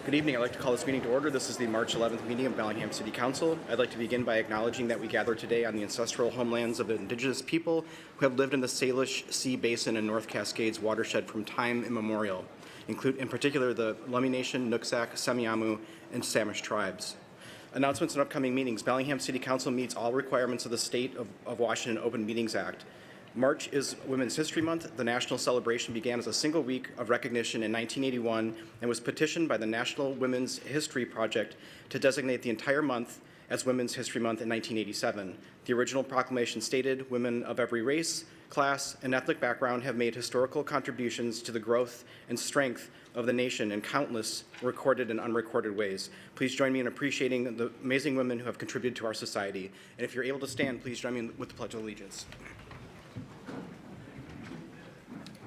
Good evening. I'd like to call this meeting to order. This is the March 11th meeting of Bellingham City Council. I'd like to begin by acknowledging that we gather today on the ancestral homelands of Indigenous people who have lived in the Salish Sea Basin and North Cascades watershed from time immemorial, in particular the Lummi Nation, Nooksack, Semiahmoo, and Samish tribes. Announcements and upcoming meetings. Bellingham City Council meets all requirements of the State of Washington Open Meetings Act. March is Women's History Month. The national celebration began as a single week of recognition in 1981 and was petitioned by the National Women's History Project to designate the entire month as Women's History Month in 1987. The original proclamation stated, "Women of every race, class, and ethnic background have made historical contributions to the growth and strength of the nation in countless recorded and unrecorded ways." Please join me in appreciating the amazing women who have contributed to our society. And if you're able to stand, please join me with the Pledge of Allegiance.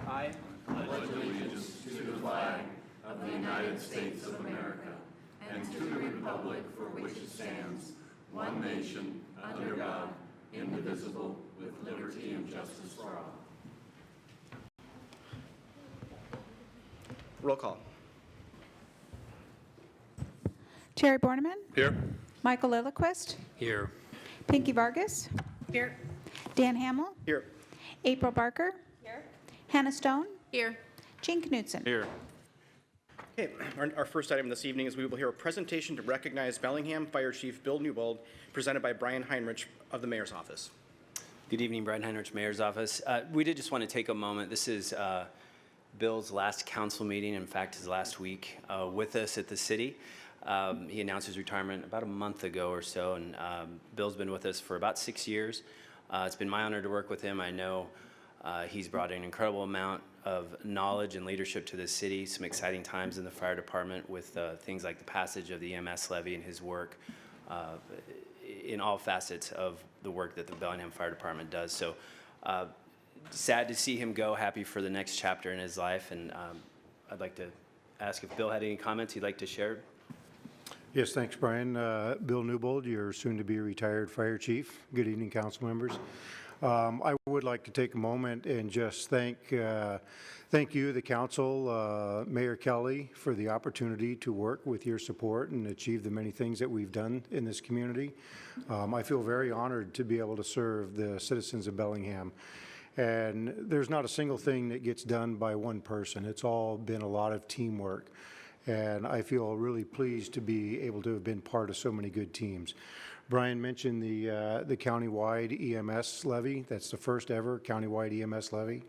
I pledge allegiance to the flag of the United States of America and to the republic for which it stands, one nation, under God, indivisible, with liberty and justice for all. Roll call. Terry Borneman. Here. Michael Lilliquist. Here. Pinky Vargas. Here. Dan Hamill. Here. April Barker. Here. Hannah Stone. Here. Gene Knutson. Here. Okay, our first item this evening is we will hear a presentation to recognize Bellingham Fire Chief Bill Newbold, presented by Brian Heinrich of the Mayor's Office. Good evening, Brian Heinrich, Mayor's Office. We did just want to take a moment. This is Bill's last council meeting, in fact, his last week with us at the city. He announced his retirement about a month ago or so, and Bill's been with us for about 6 years. It's been my honor to work with him. I know he's brought an incredible amount of knowledge and leadership to the city, some exciting times in the fire department with things like the passage of the EMS levy and his work in all facets of the work that the Bellingham Fire Department does. So sad to see him go, happy for the next chapter in his life, and I'd like to ask if Bill had any comments he'd like to share. Yes, thanks, Brian. Bill Newbold, your soon-to-be retired fire chief. Good evening, council members. I would like to take a moment and just thank you, the council, Mayor Kelly, for the opportunity to work with your support and achieve the many things that we've done in this community. I feel very honored to be able to serve the citizens of Bellingham. And there's not a single thing that gets done by one person. It's all been a lot of teamwork. And I feel really pleased to be able to have been part of so many good teams. Brian mentioned the county-wide EMS levy. That's the first ever county-wide EMS levy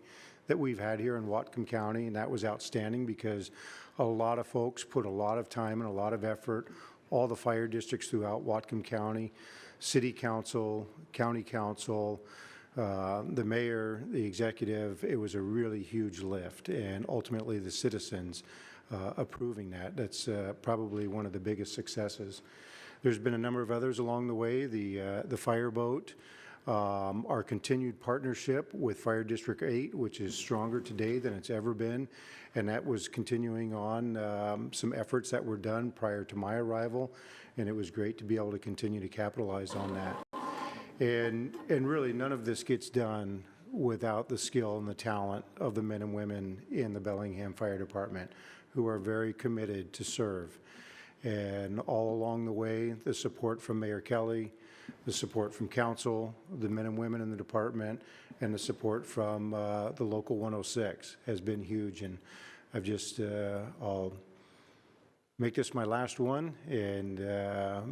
that we've had here in Whatcom County, and that was outstanding because a lot of folks put a lot of time and a lot of effort, all the fire districts throughout Whatcom County, city council, county council, the mayor, the executive. It was a really huge lift, and ultimately the citizens approving that. That's probably one of the biggest successes. There's been a number of others along the way, the fireboat, our continued partnership with Fire District 8, which is stronger today than it's ever been, and that was continuing on some efforts that were done prior to my arrival, and it was great to be able to continue to capitalize on that. And really none of this gets done without the skill and the talent of the men and women in the Bellingham Fire Department who are very committed to serve. And all along the way, the support from Mayor Kelly, the support from council, the men and women in the department, and the support from the local 106 has been huge. And I've just, I'll make this my last one and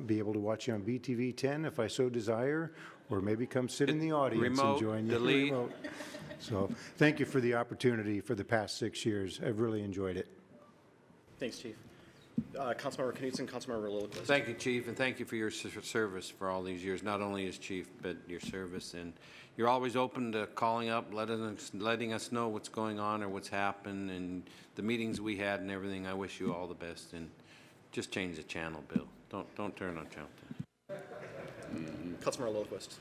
be able to watch you on BTV 10 if I so desire, or maybe come sit in the audience and join you. Remote. So thank you for the opportunity for the past 6 years. I've really enjoyed it. Thanks, Chief. Councilmember Knutson, Councilmember Lilliquist. Thank you, Chief, and thank you for your service for all these years, not only as Chief, but your service. And you're always open to calling up, letting us know what's going on or what's happened, and the meetings we had and everything. I wish you all the best, and just change the channel, Bill. Don't turn on channel 10. Councilmember Lilliquist.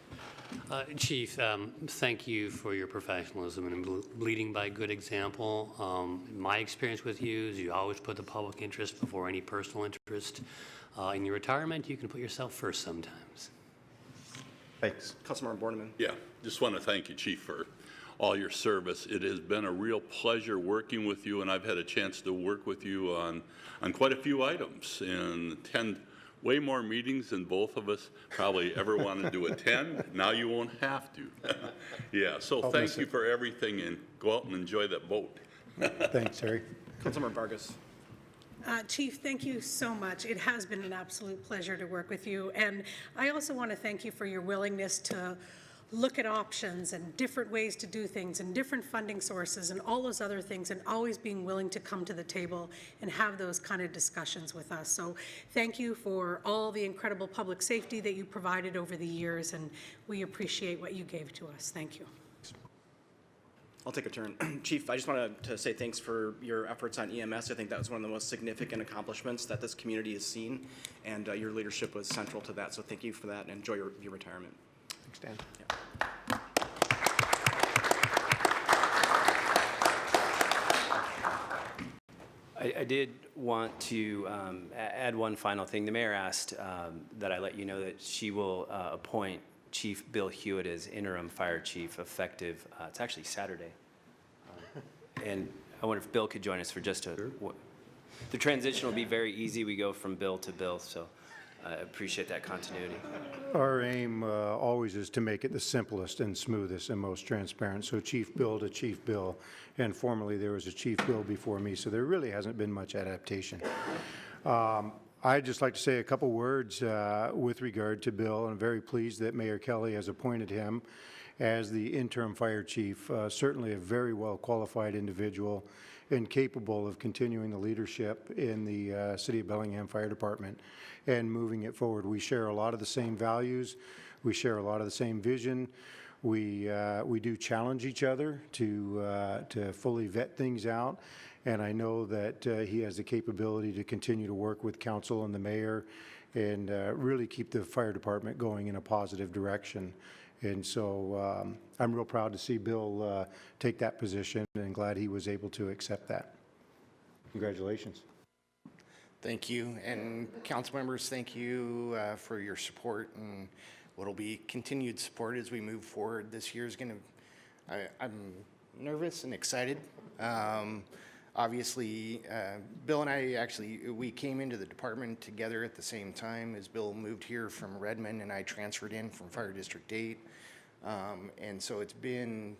Chief, thank you for your professionalism and leading by good example. My experience with you is you always put the public interest before any personal interest. In your retirement, you can put yourself first sometimes. Thanks. Councilmember Borneman. Yeah, just want to thank you, Chief, for all your service. It has been a real pleasure working with you, and I've had a chance to work with you on quite a few items and attend way more meetings than both of us probably ever wanted to attend. Now you won't have to. Yeah, so thank you for everything, and go out and enjoy that boat. Thanks, Harry. Councilmember Vargas. Chief, thank you so much. It has been an absolute pleasure to work with you. And I also want to thank you for your willingness to look at options and different ways to do things and different funding sources and all those other things, and always being willing to come to the table and have those kind of discussions with us. So thank you for all the incredible public safety that you provided over the years, and we appreciate what you gave to us. Thank you. I'll take a turn. Chief, I just wanted to say thanks for your efforts on EMS. I think that was one of the most significant accomplishments that this community has seen, and your leadership was central to that. So thank you for that, and enjoy your retirement. Thanks, Dan. Yeah. I did want to add one final thing. The mayor asked that I let you know that she will appoint Chief Bill Hewitt as interim fire chief effective, it's actually Saturday. And I wonder if Bill could join us for just the transition will be very easy. We go from Bill to Bill, so I appreciate that continuity. Our aim always is to make it the simplest and smoothest and most transparent. So Chief Bill to Chief Bill, and formerly there was a Chief Bill before me, so there really hasn't been much adaptation. I'd just like to say a couple words with regard to Bill. I'm very pleased that Mayor Kelly has appointed him as the interim fire chief. Certainly a very well qualified individual and capable of continuing the leadership in the City of Bellingham Fire Department and moving it forward. We share a lot of the same values. We share a lot of the same vision. We do challenge each other to fully vet things out. And I know that he has the capability to continue to work with council and the mayor and really keep the fire department going in a positive direction. And so I'm real proud to see Bill take that position, and glad he was able to accept that. Congratulations. Thank you. And council members, thank you for your support and what will be continued support as we move forward. This year is going to, I'm nervous and excited. Obviously, Bill and I we came into the department together at the same time as Bill moved here from Redmond and I transferred in from Fire District 8. And so it's been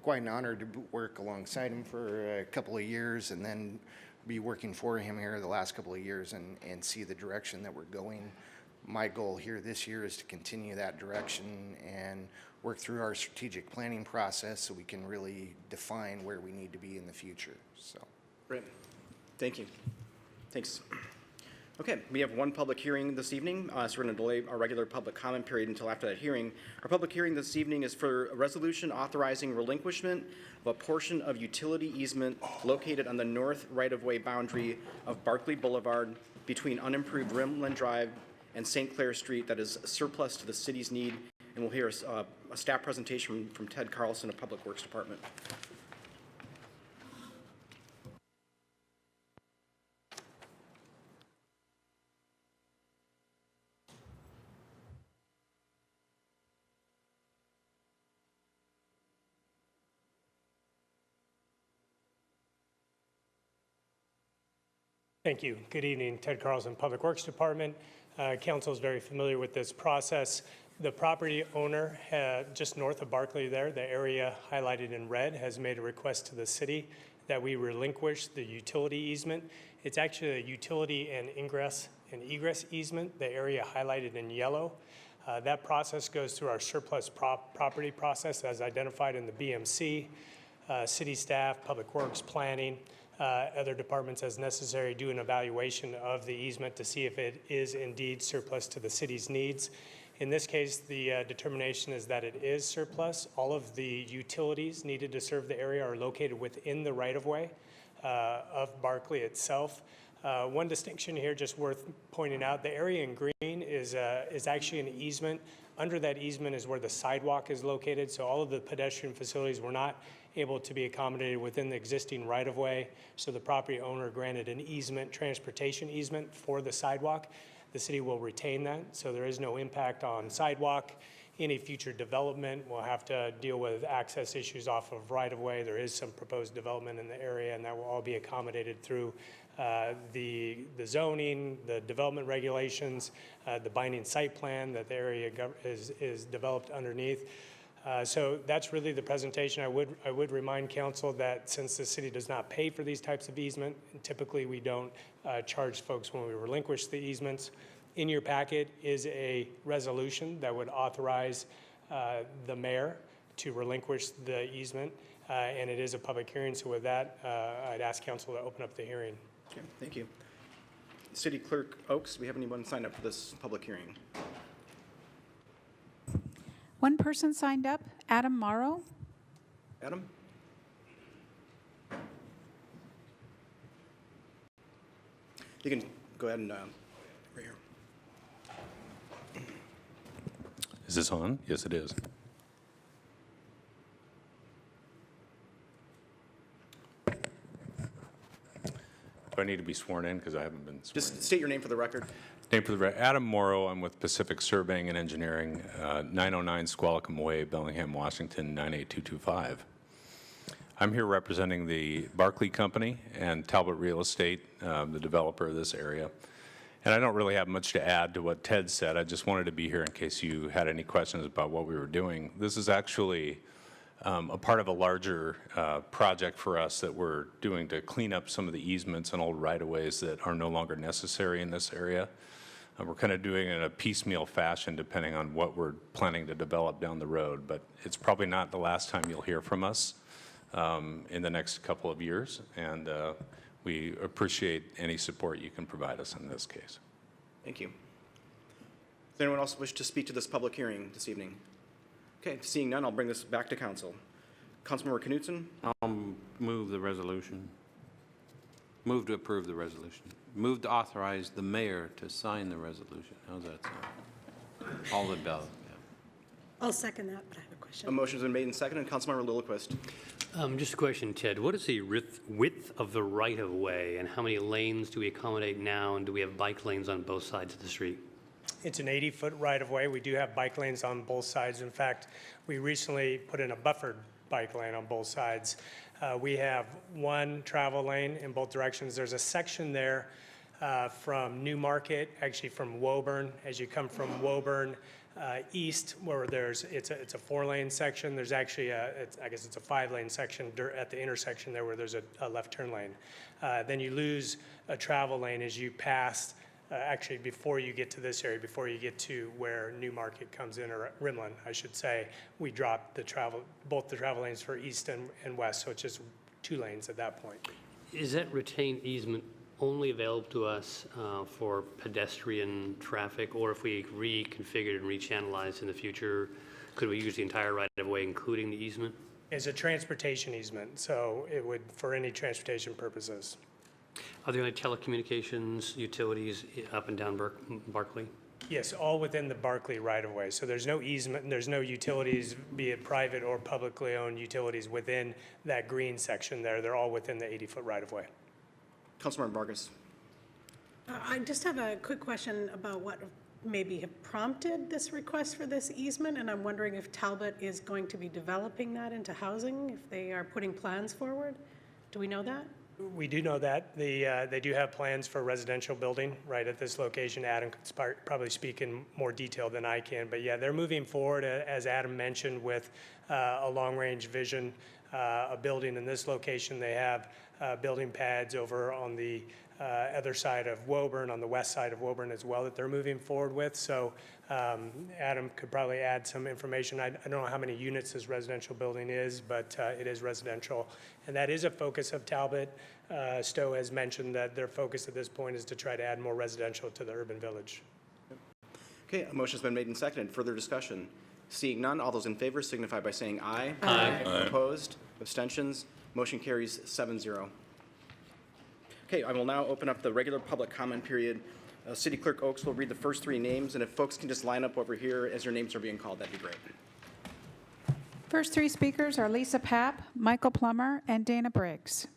quite an honor to work alongside him for a couple of years and then be working for him here the last couple of years and see the direction that we're going. My goal here this year is to continue that direction and work through our strategic planning process so we can really define where we need to be in the future. So, Great. Thank you. Thanks. Okay, we have one public hearing this evening, so we're going to delay our regular public comment period until after that hearing. Our public hearing this evening is for a resolution authorizing relinquishment of a portion of utility easement located on the north right-of-way boundary of Barclay Boulevard between unimproved Rimland Drive and St. Clair Street that is surplus to the city's need. And we'll hear a staff presentation from Ted Carlson of Public Works Department. Thank you. Good evening. Ted Carlson, Public Works Department. Council is very familiar with this process. The property owner just north of Barclay there, the area highlighted in red, has made a request to the city that we relinquish the utility easement. It's actually a utility and ingress and egress easement, the area highlighted in yellow. That process goes through our surplus property process as identified in the BMC, city staff, Public Works, planning, other departments as necessary do an evaluation of the easement to see if it is indeed surplus to the city's needs. In this case, the determination is that it is surplus. All of the utilities needed to serve the area are located within the right-of-way of Barclay itself. One distinction here just worth pointing out, the area in green is actually an easement. Under that easement is where the sidewalk is located, so all of the pedestrian facilities were not able to be accommodated within the existing right-of-way, so the property owner granted an easement, transportation easement for the sidewalk. The city will retain that, so there is no impact on sidewalk any future development. We'll have to deal with access issues off of right-of-way. There is some proposed development in the area, and that will all be accommodated through the zoning, the development regulations, the binding site plan that the area is developed underneath. So that's really the presentation. I would remind council that since the city does not pay for these types of easement, typically we don't charge folks when we relinquish the easements. In your packet is a resolution that would authorize the mayor to relinquish the easement, and it is a public hearing. So with that, I'd ask council to open up the hearing. Okay, thank you. City Clerk Oaks, do we have anyone signed up for this public hearing? One person signed up, Adam Morrow. Adam? You can go ahead and, right here. Is this on? Yes, it is. Do I need to be sworn in? Because I haven't been sworn Just in. state your name for the record. Name for the record, Adam Morrow. I'm with Pacific Surveying and Engineering, 909 Squalicum Way, Bellingham, Washington, 98225. I'm here representing the Barclay Company and Talbot Real Estate, the developer of this area. And I don't really have much to add to what Ted said. I just wanted to be here in case you had any questions about what we were doing. This is actually a part of a larger project for us that we're doing to clean up some of the easements and old right-of-ways that are no longer necessary in this area. We're kind of doing it in a piecemeal fashion depending on what we're planning to develop down the road, but it's probably not the last time you'll hear from us in the next couple of years, and we appreciate any support you can provide us in this case. Thank you. Does anyone else wish to speak to this public hearing this evening? Okay, seeing none, I'll bring this back to council. Councilmember Knutson? I'll move the resolution. Move to approve the resolution. Move to authorize the mayor to sign the resolution. How's that sound? All the above. Yeah. I'll second that, but I have a question. A motion's been made and seconded. Councilmember Lillquist. Just a question, Ted. What is the width of the right-of-way, and how many lanes do we accommodate now, and do we have bike lanes on both sides of the street? It's an 80-foot right-of-way. We do have bike lanes on both sides. In fact, we recently put in a buffered bike lane on both sides. We have one travel lane in both directions. There's a section there from Newmarket, actually from Woburn. As you come from Woburn east, where it's a 4-lane section. There's actually I guess it's a 5-lane section at the intersection there where there's a left turn lane. Then you lose a travel lane as you pass. Actually, before you get to this area, before you get to where Newmarket comes in, or Rimland, I should say, we drop both the travel lanes for east and west, so it's just 2 lanes at that point. Is that retained easement only available to us for pedestrian traffic, or if we reconfigured and rechannelized in the future, could we use the entire right-of-way, including the easement? It's a transportation easement, so it would, for any transportation purposes. Are there any telecommunications utilities up and down Barclay? Yes, all within the Barclay right-of-way. So there's no easement, and there's no utilities, be it private or publicly owned utilities within that green section there. They're all within the 80-foot right-of-way. Councilmember Vargas. I just have a quick question about what maybe have prompted this request for this easement, and I'm wondering if Talbot is going to be developing that into housing, if they are putting plans forward. Do we know that? We do know that. They do have plans for residential building right at this location. Adam could probably speak in more detail than I can, but yeah, they're moving forward, as Adam mentioned, with a long-range vision, a building in this location. They have building pads over on the other side of Woburn, on the west side of Woburn as well, that they're moving forward with. So Adam could probably add some information. I don't know how many units this residential building is, but it is residential. And that is a focus of Talbot. Stowe has mentioned that their focus at this point is to try to add more residential to the urban village. Okay, a motion's been made and seconded. Further discussion? Seeing none, all those in favor signify by saying aye. Aye. Opposed? Abstentions? Motion carries 7-0. Okay, I will now open up the regular public comment period. City Clerk Oaks will read the first 3 names, and if folks can just line up over here as your names are being called, that'd be great. First 3 speakers are Lisa Papp, Michael Plummer, and Dana Briggs.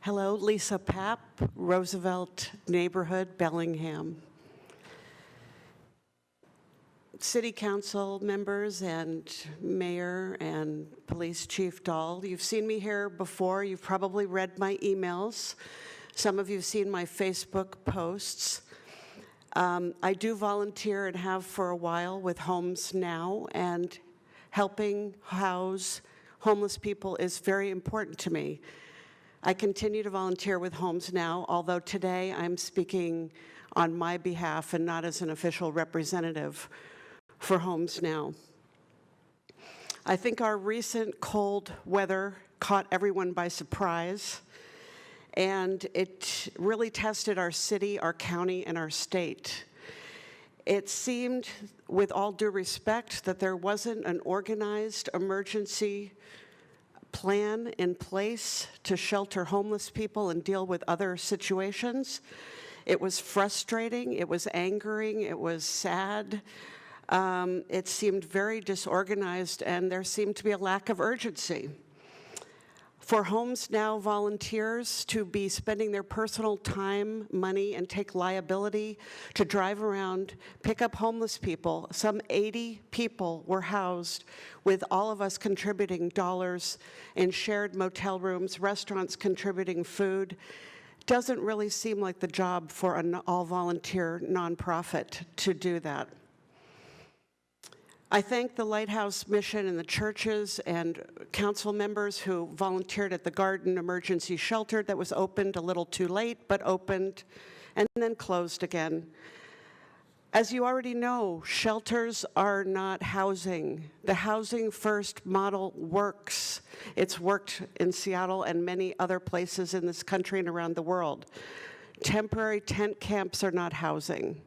Hello, Lisa Papp, Roosevelt Neighborhood, Bellingham. City Council members and Mayor and Police Chief Dahl, you've seen me here before. You've probably read my emails. Some of you have seen my Facebook posts. I do volunteer and have for a while with Homes Now, and helping house homeless people is very important to me. I continue to volunteer with Homes Now, although today I'm speaking on my behalf and not as an official representative for Homes Now. I think our recent cold weather caught everyone by surprise, and it really tested our city, our county, and our state. It seemed, with all due respect, that there wasn't an organized emergency plan in place to shelter homeless people and deal with other situations. It was frustrating, it was angering, it was sad. It seemed very disorganized, and there seemed to be a lack of urgency. For Homes Now volunteers to be spending their personal time, money, and take liability to drive around, pick up homeless people, some 80 people were housed, with all of us contributing dollars in shared motel rooms, restaurants contributing food. Doesn't really seem like the job for an all-volunteer nonprofit to do that. I thank the Lighthouse Mission and the churches and council members who volunteered at the Garden Emergency Shelter that was opened a little too late, but opened and then closed again. As you already know, shelters are not housing. The housing first model works. It's worked in Seattle and many other places in this country and around the world. Temporary tent camps are not housing.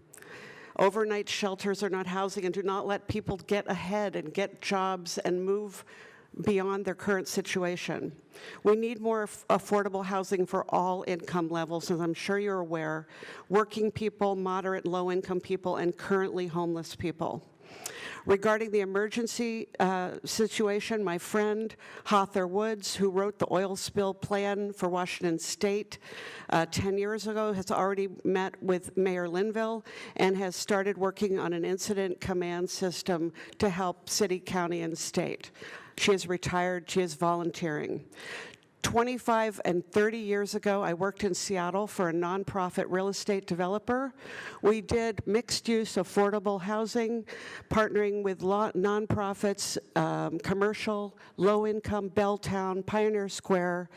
Overnight shelters are not housing, and do not let people get ahead and get jobs and move beyond their current situation. We need more affordable housing for all income levels, as I'm sure you're aware, working people, moderate, low-income people, and currently homeless people. Regarding the emergency situation, my friend Hawthor Woods, who wrote the oil spill plan for Washington State 10 years ago, has already met with Mayor Linville and has started working on an incident command system to help city, county, and state. She is retired. She is volunteering. 25 and 30 years ago, I worked in Seattle for a nonprofit real estate developer. We did mixed-use affordable housing, partnering with nonprofits, commercial, low-income, Belltown, Pioneer Square.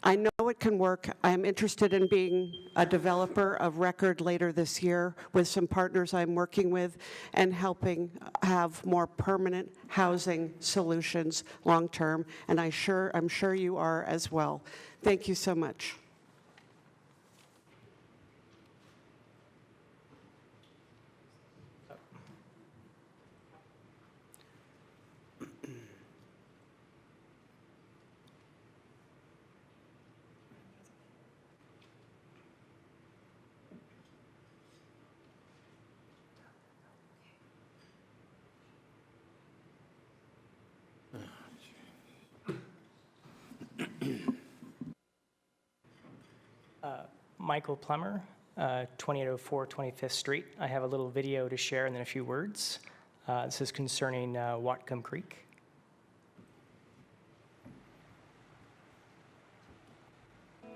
I know it can work. I'm interested in being a developer of record later this year with some partners I'm working with and helping have more permanent housing solutions long-term, and I'm sure you are as well. Thank you so much. Michael Plummer, 2804 25th Street. I have a little video to share and then a few words. This is concerning Whatcom Creek. How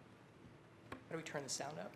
do we turn the sound up?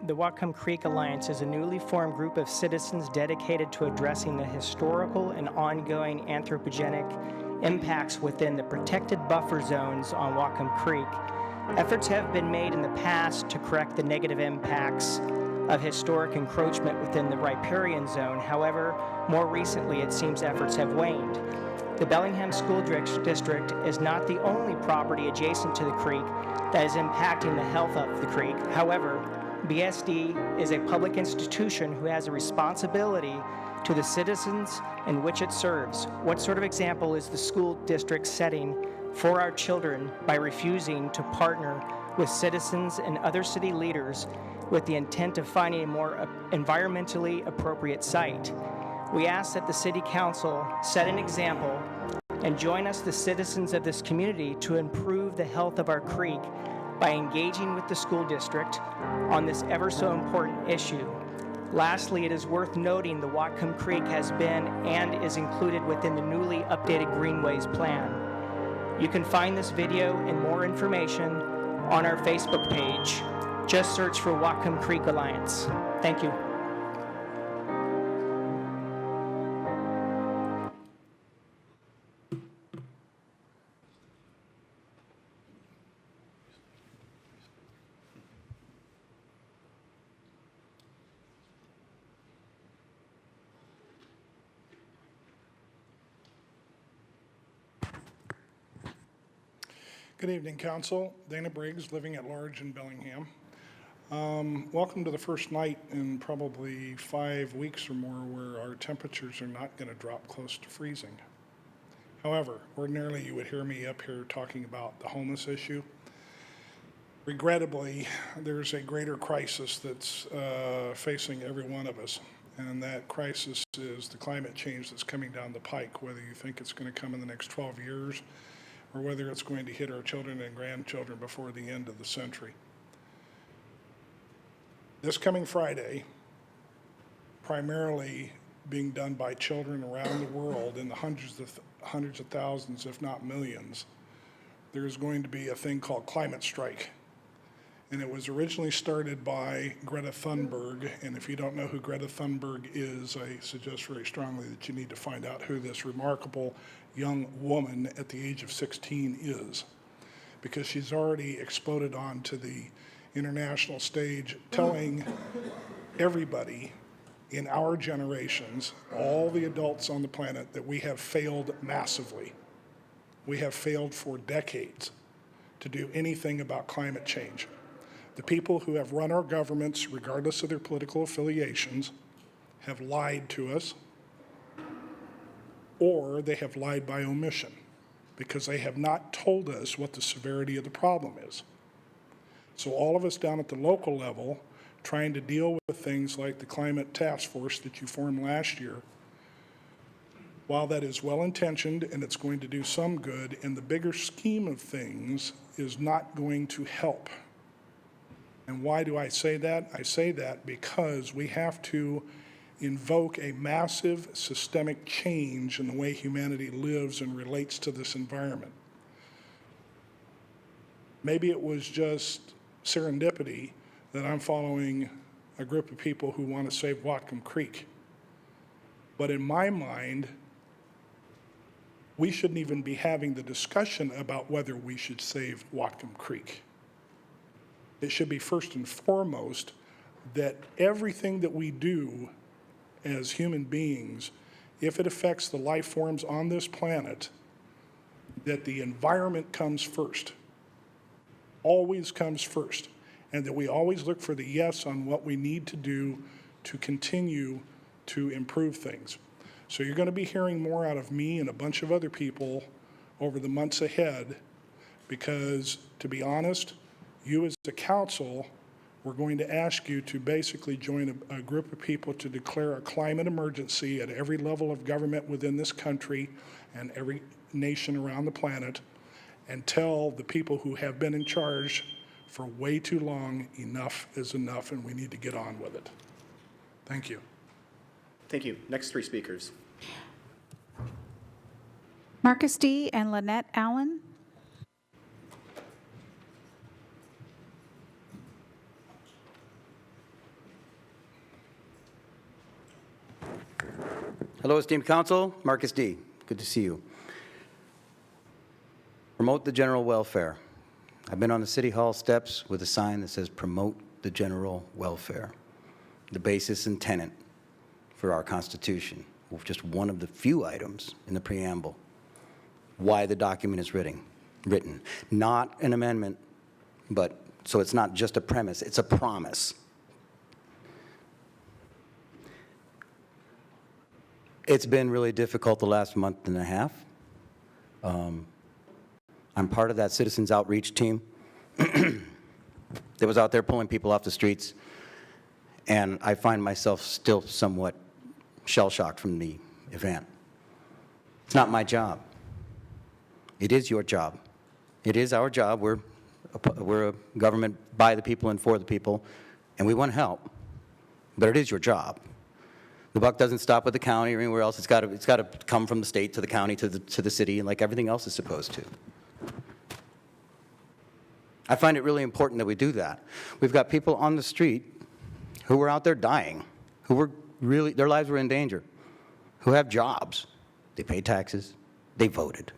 the Whatcom Creek Alliance is a newly formed group of citizens dedicated to addressing the historical and ongoing anthropogenic impacts within the protected buffer zones on Whatcom Creek. Efforts have been made in the past to correct the negative impacts of historic encroachment within the riparian zone. However, more recently, it seems efforts have waned. The Bellingham School District is not the only property adjacent to the creek that is impacting the health of the creek. However, BSD is a public institution who has a responsibility to the citizens in which it serves. What sort of example is the school district setting for our children by refusing to partner with citizens and other city leaders with the intent of finding a more environmentally appropriate site? We ask that the City Council set an example and join us, the citizens of this community, to improve the health of our creek by engaging with the school district on this ever so important issue. Lastly, it is worth noting the Whatcom Creek has been and is included within the newly updated Greenways plan. You can find this video and more information on our Facebook page. Just search for Whatcom Creek Alliance. Thank you. Good evening, Council. Dana Briggs, living at large in Bellingham. Welcome to the first night in probably 5 weeks or more where our temperatures are not going to drop close to freezing. However, ordinarily you would hear me up here talking about the homeless issue. Regrettably, there's a greater crisis that's facing every one of us, and that crisis is the climate change that's coming down the pike, whether you think it's going to come in the next 12 years or whether it's going to hit our children and grandchildren before the end of the century. This coming Friday, primarily being done by children around the world in the hundreds of thousands, if not millions, there's going to be a thing called Climate Strike. And it was originally started by Greta Thunberg, and if you don't know who Greta Thunberg is, I suggest very strongly that you need to find out who this remarkable young woman at the age of 16 is, because she's already exploded onto the international stage telling everybody in our generations, all the adults on the planet, that we have failed massively. We have failed for decades to do anything about climate change. The people who have run our governments, regardless of their political affiliations, have lied to us, or they have lied by omission, because they have not told us what the severity of the problem is. So all of us down at the local level, trying to deal with things like the climate task force that you formed last year, while that is well-intentioned and it's going to do some good, in the bigger scheme of things is not going to help. And why do I say that? I say that because we have to invoke a massive systemic change in the way humanity lives and relates to this environment. Maybe it was just serendipity that I'm following a group of people who want to save Whatcom Creek. But in my mind, we shouldn't even be having the discussion about whether we should save Whatcom Creek. It should be first and foremost that everything that we do as human beings, if it affects the life forms on this planet, that the environment comes first, always comes first, and that we always look for the yes on what we need to do to continue to improve things. So you're going to be hearing more out of me and a bunch of other people over the months ahead, because, to be honest, you as a council, we're going to ask you to basically join a group of people to declare a climate emergency at every level of government within this country and every nation around the planet, and tell the people who have been in charge for way too long, enough is enough and we need to get on with it. Thank you. Thank you. Next 3 speakers. Marcus D. and Lynette Allen. Hello, esteemed council. Marcus D. Good to see you. Promote the general welfare. I've been on the city hall steps with a sign that says promote the general welfare, the basis and tenet for our Constitution, just one of the few items in the preamble, why the document is written. Not an amendment, but so it's not just a premise, it's a promise. It's been really difficult the last month and a half. I'm part of that citizens outreach team that was out there pulling people off the streets, and I find myself still somewhat shell-shocked from the event. It's not my job. It is your job. It is our job. We're a government by the people and for the people, and we want to help, but it is your job. The buck doesn't stop with the county or anywhere else. It's got to come from the state to the county to the city, and like everything else is supposed to. I find it really important that we do that. We've got people on the street who were out there dying, who were really, their lives were in danger, who have jobs. They pay taxes. They voted.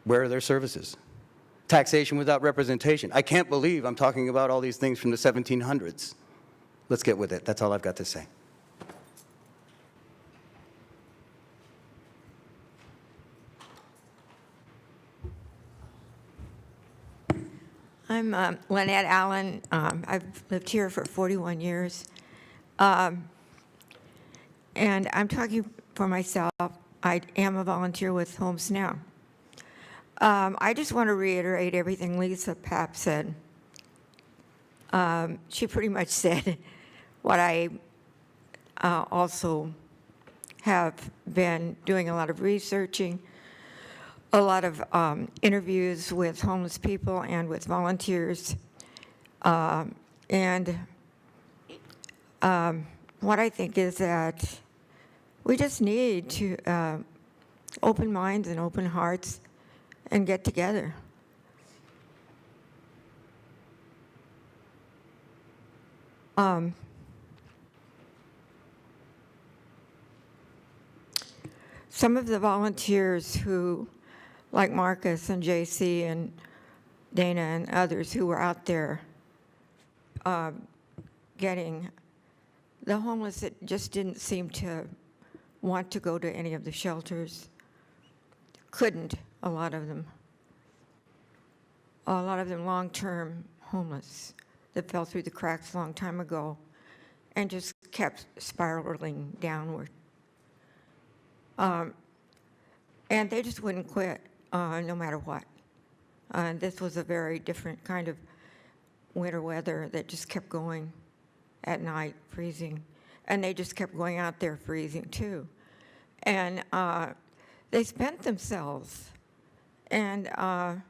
Where are their services? Taxation without representation. I can't believe I'm talking about all these things from the 1700s. Let's get with it. That's all I've got to say. I'm Lynette Allen. I've lived here for 41 years. And I'm talking for myself. I am a volunteer with Homes Now. I just want to reiterate everything Lisa Papp said. She pretty much said what I also have been doing a lot of researching, a lot of interviews with homeless people and with volunteers. And what I think is that we just need to open minds and open hearts and get together. Some of the volunteers who, like Marcus and JC and Dana and others who were out there getting the homeless that just didn't seem to want to go to any of the shelters, couldn't, a lot of them long-term homeless that fell through the cracks a long time ago and just kept spiraling downward. And they just wouldn't quit no matter what. This was a very different kind of winter weather that just kept going at night, freezing. And they just kept going out there freezing too. And they spent themselves. And I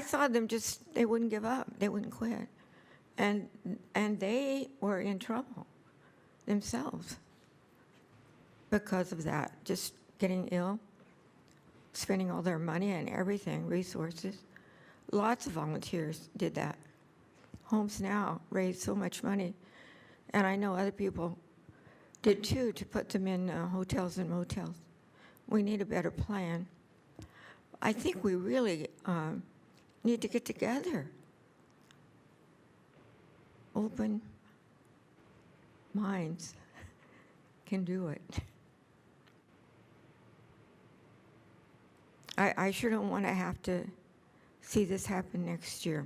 saw them just, they wouldn't give up. They wouldn't quit. And they were in trouble themselves because of that, just getting ill, spending all their money and everything, resources. Lots of volunteers did that. Homes Now raised so much money, and I know other people did too, to put them in hotels and motels. We need a better plan. I think we really need to get together. Open minds can do it. I sure don't want to have to see this happen next year.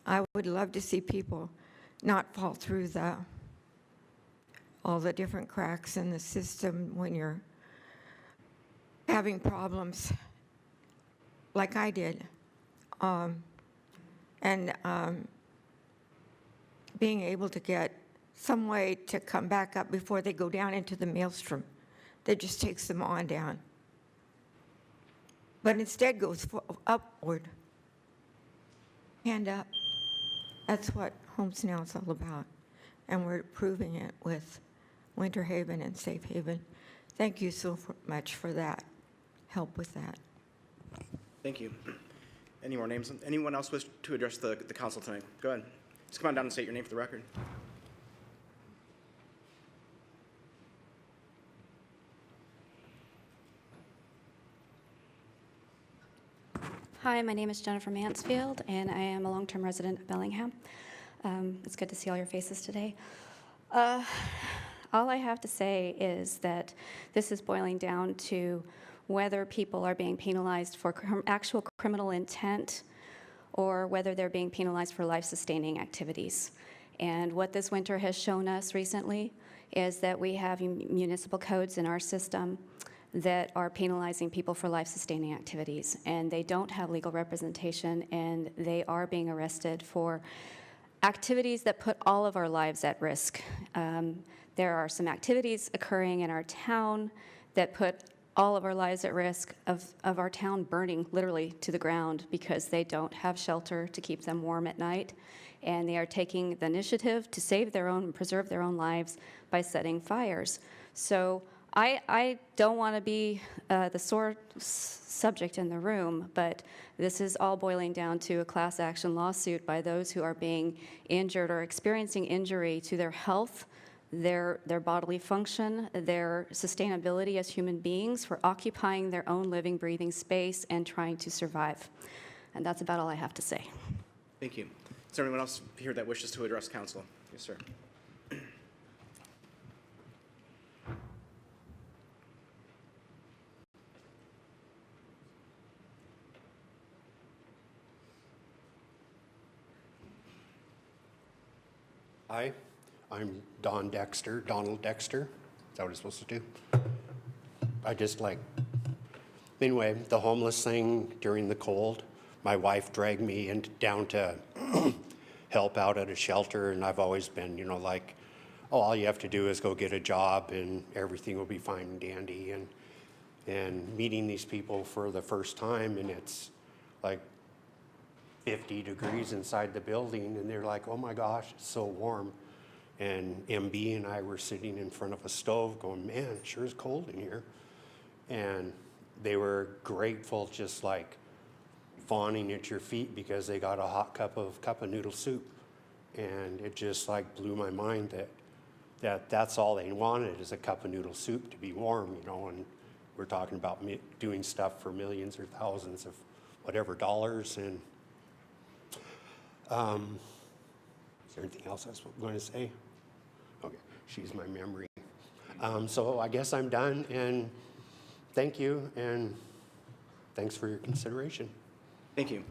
I would love to see people not fall through all the different cracks in the system when you're having problems like I did. Being able to get some way to come back up before they go down into the maelstrom that just takes them on down. But instead goes upward, hand up. That's what Homes Now is all about. And we're proving it with Winter Haven and Safe Haven. Thank you so much for that, help with that. Thank you. Any more names? Anyone else wish to address the council tonight? Go ahead. Just come on down and state your name for the record. Hi, my name is Jennifer Mansfield, and I am a long-term resident of Bellingham. It's good to see all your faces today. All I have to say is that this is boiling down to whether people are being penalized for actual criminal intent or whether they're being penalized for life-sustaining activities. And what this winter has shown us recently is that we have municipal codes in our system that are penalizing people for life-sustaining activities, and they don't have legal representation, and they are being arrested for activities that put all of our lives at risk. There are some activities occurring in our town that put all of our lives at risk of our town burning literally to the ground because they don't have shelter to keep them warm at night, and they are taking the initiative to save their own and preserve their own lives by setting fires. So I don't want to be the sore subject in the room, but this is all boiling down to a class action lawsuit by those who are being injured or experiencing injury to their health, their bodily function, their sustainability as human beings for occupying their own living, breathing space and trying to survive. And that's about all I have to say. Thank you. Is there anyone else here that wishes to address council? Yes, sir. Hi, I'm Donald Dexter. Is that what it's supposed to do? Anyway, the homeless thing during the cold, my wife dragged me down to help out at a shelter, and I've always been, oh, all you have to do is go get a job and everything will be fine and dandy. And meeting these people for the first time, and it's like 50 degrees inside the building, and they're like, oh my gosh, it's so warm. And MB and I were sitting in front of a stove going, man, it sure is cold in here. And they were grateful, just like fawning at your feet because they got a hot cup of noodle soup. And it just like blew my mind that's all they wanted is a cup of noodle soup to be warm, and we're talking about doing stuff for millions or thousands of whatever dollars. And is there anything else I was going to say? Okay, she's my memory. So I guess I'm done, and thank you, and thanks for your consideration. Thank you.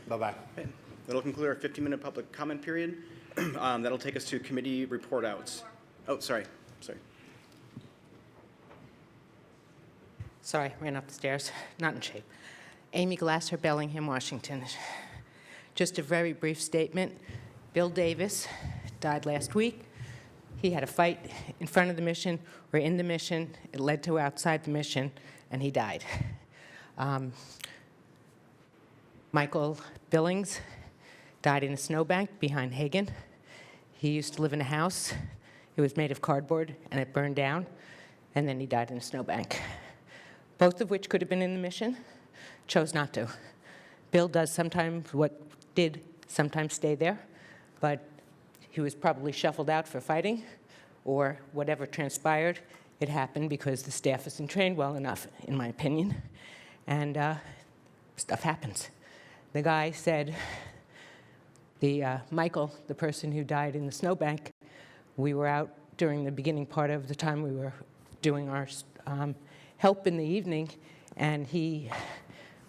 Bye-bye. Okay. That'll conclude our 15-minute public comment period. That'll take us to committee report outs. Oh, sorry. Sorry, ran up the stairs, not in shape. Amy Glasser, Bellingham, Washington. Just a very brief statement. Bill Davis died last week. He had a fight in front of the mission or in the mission. It led to outside the mission, and he died. Michael Billings died in a snowbank behind Hagen. He used to live in a house. It was made of cardboard, and it burned down, and then he died in a snowbank. Both of which could have been in the mission, chose not to. Bill does sometimes sometimes stay there, but he was probably shuffled out for fighting, or whatever transpired. It happened because the staff isn't trained well enough, in my opinion, and stuff happens. The guy said, Michael, the person who died in the snowbank, we were out during the beginning part of the time we were doing our help in the evening, and we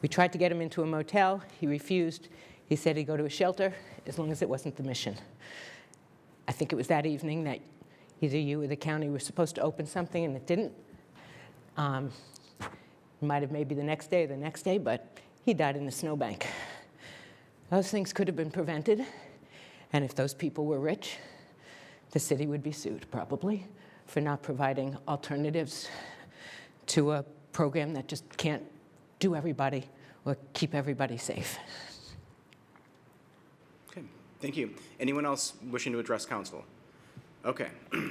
tried to get him into a motel. He refused. He said he'd go to a shelter as long as it wasn't the mission. I think it was that evening that either you or the county were supposed to open something and it didn't. It might have maybe the next day, but he died in the snowbank. Those things could have been prevented, and if those people were rich, the city would be sued probably for not providing alternatives to a program that just can't do everybody or keep everybody safe. Okay, thank you. Anyone else wishing to address council? Okay. Do you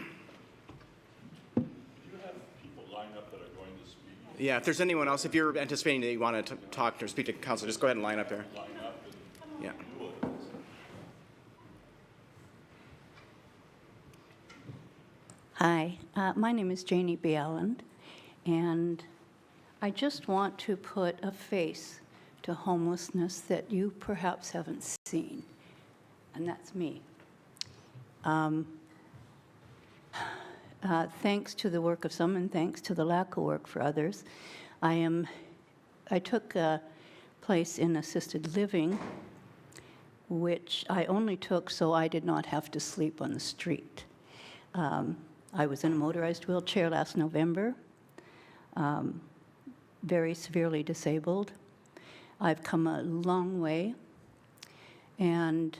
have people lined up that are going to speak? Yeah, if there's anyone else, if you're anticipating that you want to talk or speak to council, just go ahead and line up there. Yeah. Hi, my name is Janie Bieland, and I just want to put a face to homelessness that you perhaps haven't seen, and that's me. Thanks to the work of some and thanks to the lack of work for others, I took a place in assisted living, which I only took so I did not have to sleep on the street. I was in a motorized wheelchair last November, very severely disabled. I've come a long way, and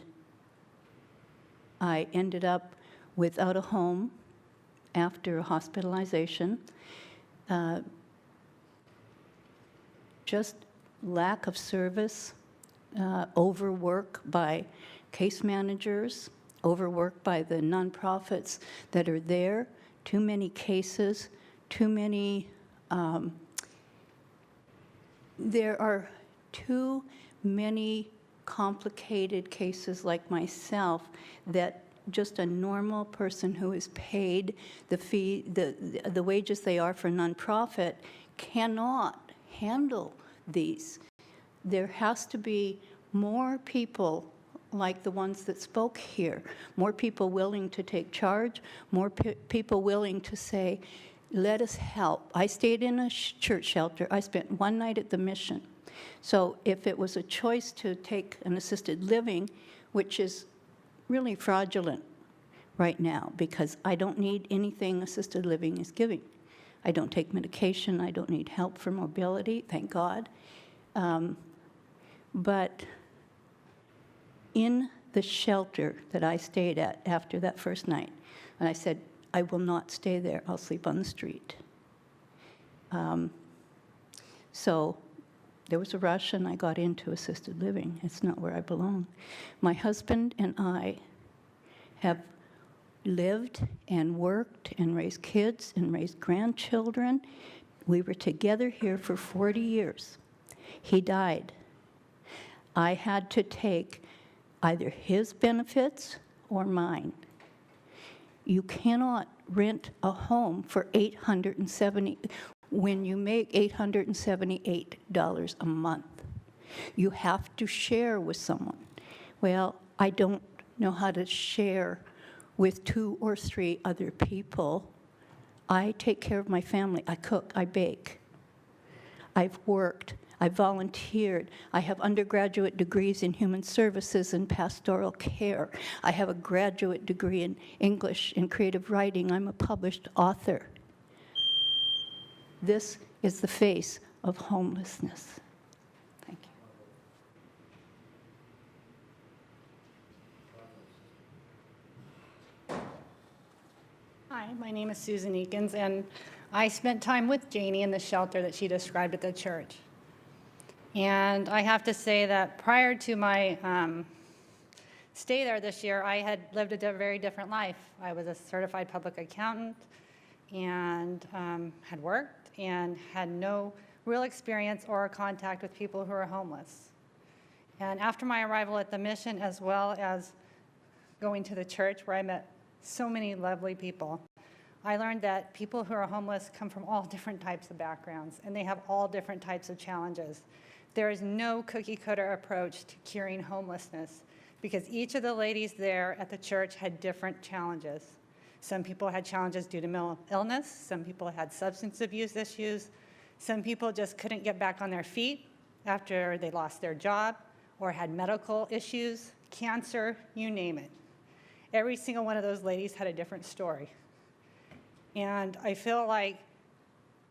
I ended up without a home after hospitalization. Just lack of service, overwork by case managers, overwork by the nonprofits that are there, too many cases, too many, there are too many complicated cases like myself that just a normal person who is paid the fee, the wages they are for nonprofit cannot handle these. There has to be more people like the ones that spoke here, more people willing to take charge, more people willing to say, let us help. I stayed in a church shelter. I spent one night at the mission. So if it was a choice to take an assisted living, which is really fraudulent right now because I don't need anything assisted living is giving. I don't take medication. I don't need help for mobility, thank God. But in the shelter that I stayed at after that first night, and I said, I will not stay there. I'll sleep on the street. So there was a rush, and I got into assisted living. It's not where I belong. My husband and I have lived and worked and raised kids and raised grandchildren. We were together here for 40 years. He died. I had to take either his benefits or mine. You cannot rent a home for $870 when you make $878 a month. You have to share with someone. Well, I don't know how to share with 2 or 3 other people. I take care of my family. I cook, I bake. I've worked, I've volunteered. I have undergraduate degrees in human services and pastoral care. I have a graduate degree in English and creative writing. I'm a published author. This is the face of homelessness. Thank you. Hi, my name is Susan Eakins, and I spent time with Janie in the shelter that she described at the church. And I have to say that prior to my stay there this year, I had lived a very different life. I was a certified public accountant and had worked and had no real experience or contact with people who are homeless. And after my arrival at the mission, as well as going to the church where I met so many lovely people, I learned that people who are homeless come from all different types of backgrounds, and they have all different types of challenges. There is no cookie-cutter approach to curing homelessness because each of the ladies there at the church had different challenges. Some people had challenges due to mental illness. Some people had substance abuse issues. Some people just couldn't get back on their feet after they lost their job or had medical issues, cancer, you name it. Every single one of those ladies had a different story. And I feel like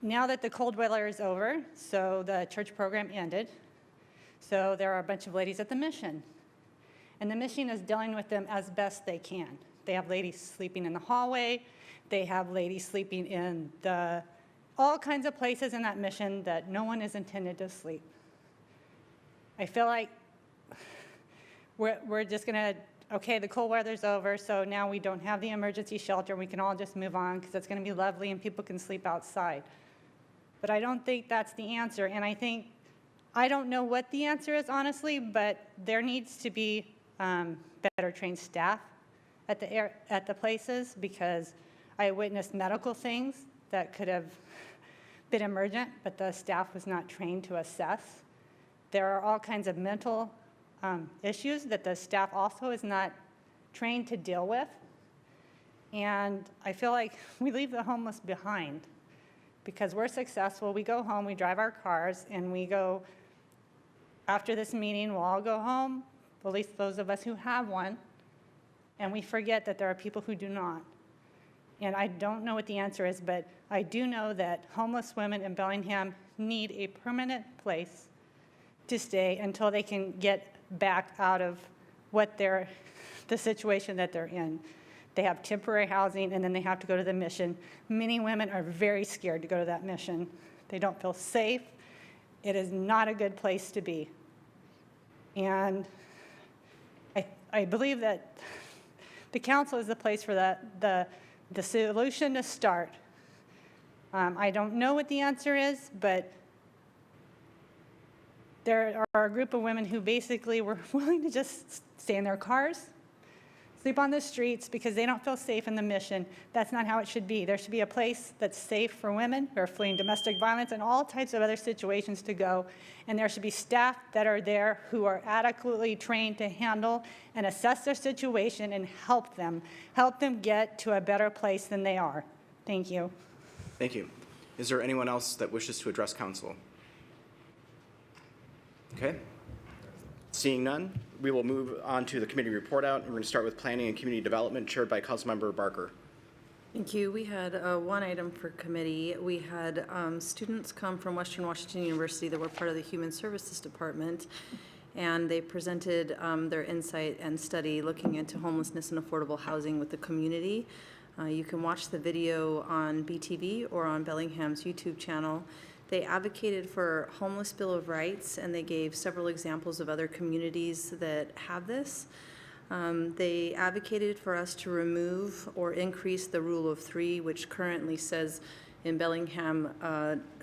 now that the cold weather is over, so the church program ended, so there are a bunch of ladies at the mission. And the mission is dealing with them as best they can. They have ladies sleeping in the hallway. They have ladies sleeping in all kinds of places in that mission that no one is intended to sleep. I feel like we're just going to, okay, the cold weather's over, so now we don't have the emergency shelter. We can all just move on because it's going to be lovely and people can sleep outside. But I don't think that's the answer. And I don't know what the answer is, honestly, but there needs to be better trained staff at the places because I witnessed medical things that could have been emergent, but the staff was not trained to assess. There are all kinds of mental issues that the staff also is not trained to deal with. And I feel like we leave the homeless behind because we're successful. We go home, we drive our cars, and we go, after this meeting, we'll all go home, at least those of us who have one, and we forget that there are people who do not. And I don't know what the answer is, but I do know that homeless women in Bellingham need a permanent place to stay until they can get back out of what the situation that they're in. They have temporary housing, and then they have to go to the mission. Many women are very scared to go to that mission. They don't feel safe. It is not a good place to be. And I believe that the council is the place for the solution to start. I don't know what the answer is, but there are a group of women who basically were willing to just stay in their cars, sleep on the streets because they don't feel safe in the mission. That's not how it should be. There should be a place that's safe for women who are fleeing domestic violence and all types of other situations to go. And there should be staff that are there who are adequately trained to handle and assess their situation and help them get to a better place than they are. Thank you. Thank you. Is there anyone else that wishes to address council? Okay. Seeing none, we will move on to the committee report out. We're going to start with Planning and Community Development, chaired by Councilmember Barker. Thank you. We had one item for committee. We had students come from Western Washington University that were part of the Human Services Department, and they presented their insight and study looking into homelessness and affordable housing with the community. You can watch the video on BTV or on Bellingham's YouTube channel. They advocated for homeless bill of rights, and they gave several examples of other communities that have this. They advocated for us to remove or increase the rule of three, which currently says in Bellingham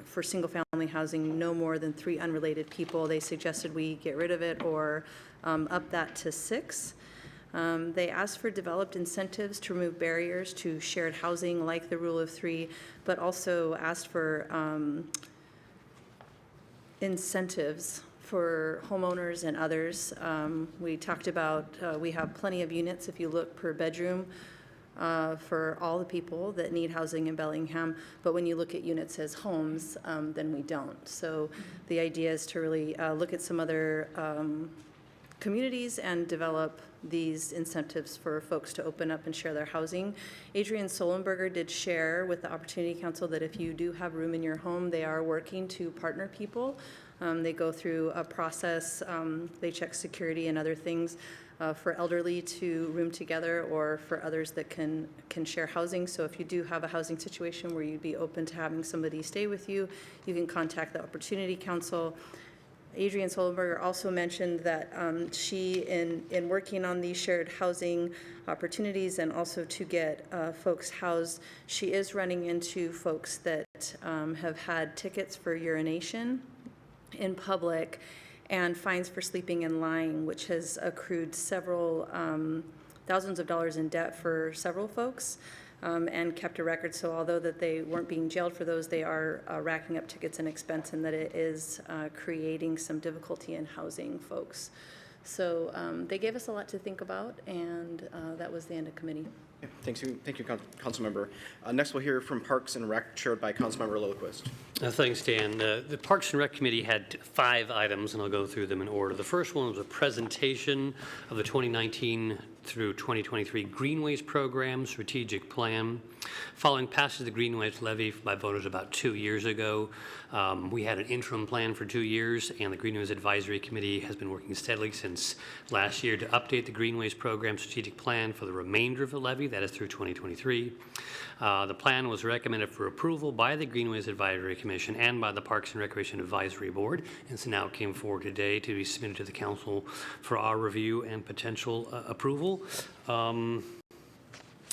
for single-family housing, no more than 3 unrelated people. They suggested we get rid of it or up that to 6. They asked for developed incentives to remove barriers to shared housing like the rule of three, but also asked for incentives for homeowners and others. We talked about, we have plenty of units if you look per bedroom for all the people that need housing in Bellingham, but when you look at units as homes, then we don't. So the idea is to really look at some other communities and develop these incentives for folks to open up and share their housing. Adrian Solenberger did share with the Opportunity Council that if you do have room in your home, they are working to partner people. They go through a process, they check security and other things for elderly to room together or for others that can share housing. So if you do have a housing situation where you'd be open to having somebody stay with you, you can contact the Opportunity Council. Adrian Solenberger also mentioned that she, in working on these shared housing opportunities and also to get folks housed, she is running into folks that have had tickets for urination in public and fines for sleeping and lying, which has accrued several thousands of dollars in debt for several folks. And kept a record, so although that they weren't being jailed for those, they are racking up tickets and expense, and that it is creating some difficulty in housing folks. So they gave us a lot to think about, and that was the end of committee. Yeah, thank you, Councilmember. Next, we'll hear from Parks and Rec, chaired by Councilmember Lillquist. Thanks, Dan. The Parks and Rec Committee had 5 items, and I'll go through them in order. The first one was a presentation of the 2019 through 2023 Greenways Program Strategic Plan. Following passage of the Greenways Levy by voters about 2 years ago, we had an interim plan for 2 years, and the Greenways Advisory Committee has been working steadily since last year to update the Greenways Program Strategic Plan for the remainder of the levy, that is through 2023. The plan was recommended for approval by the Greenways Advisory Commission and by the Parks and Recreation Advisory Board, and so now it came forward today to be submitted to the Council for our review and potential approval.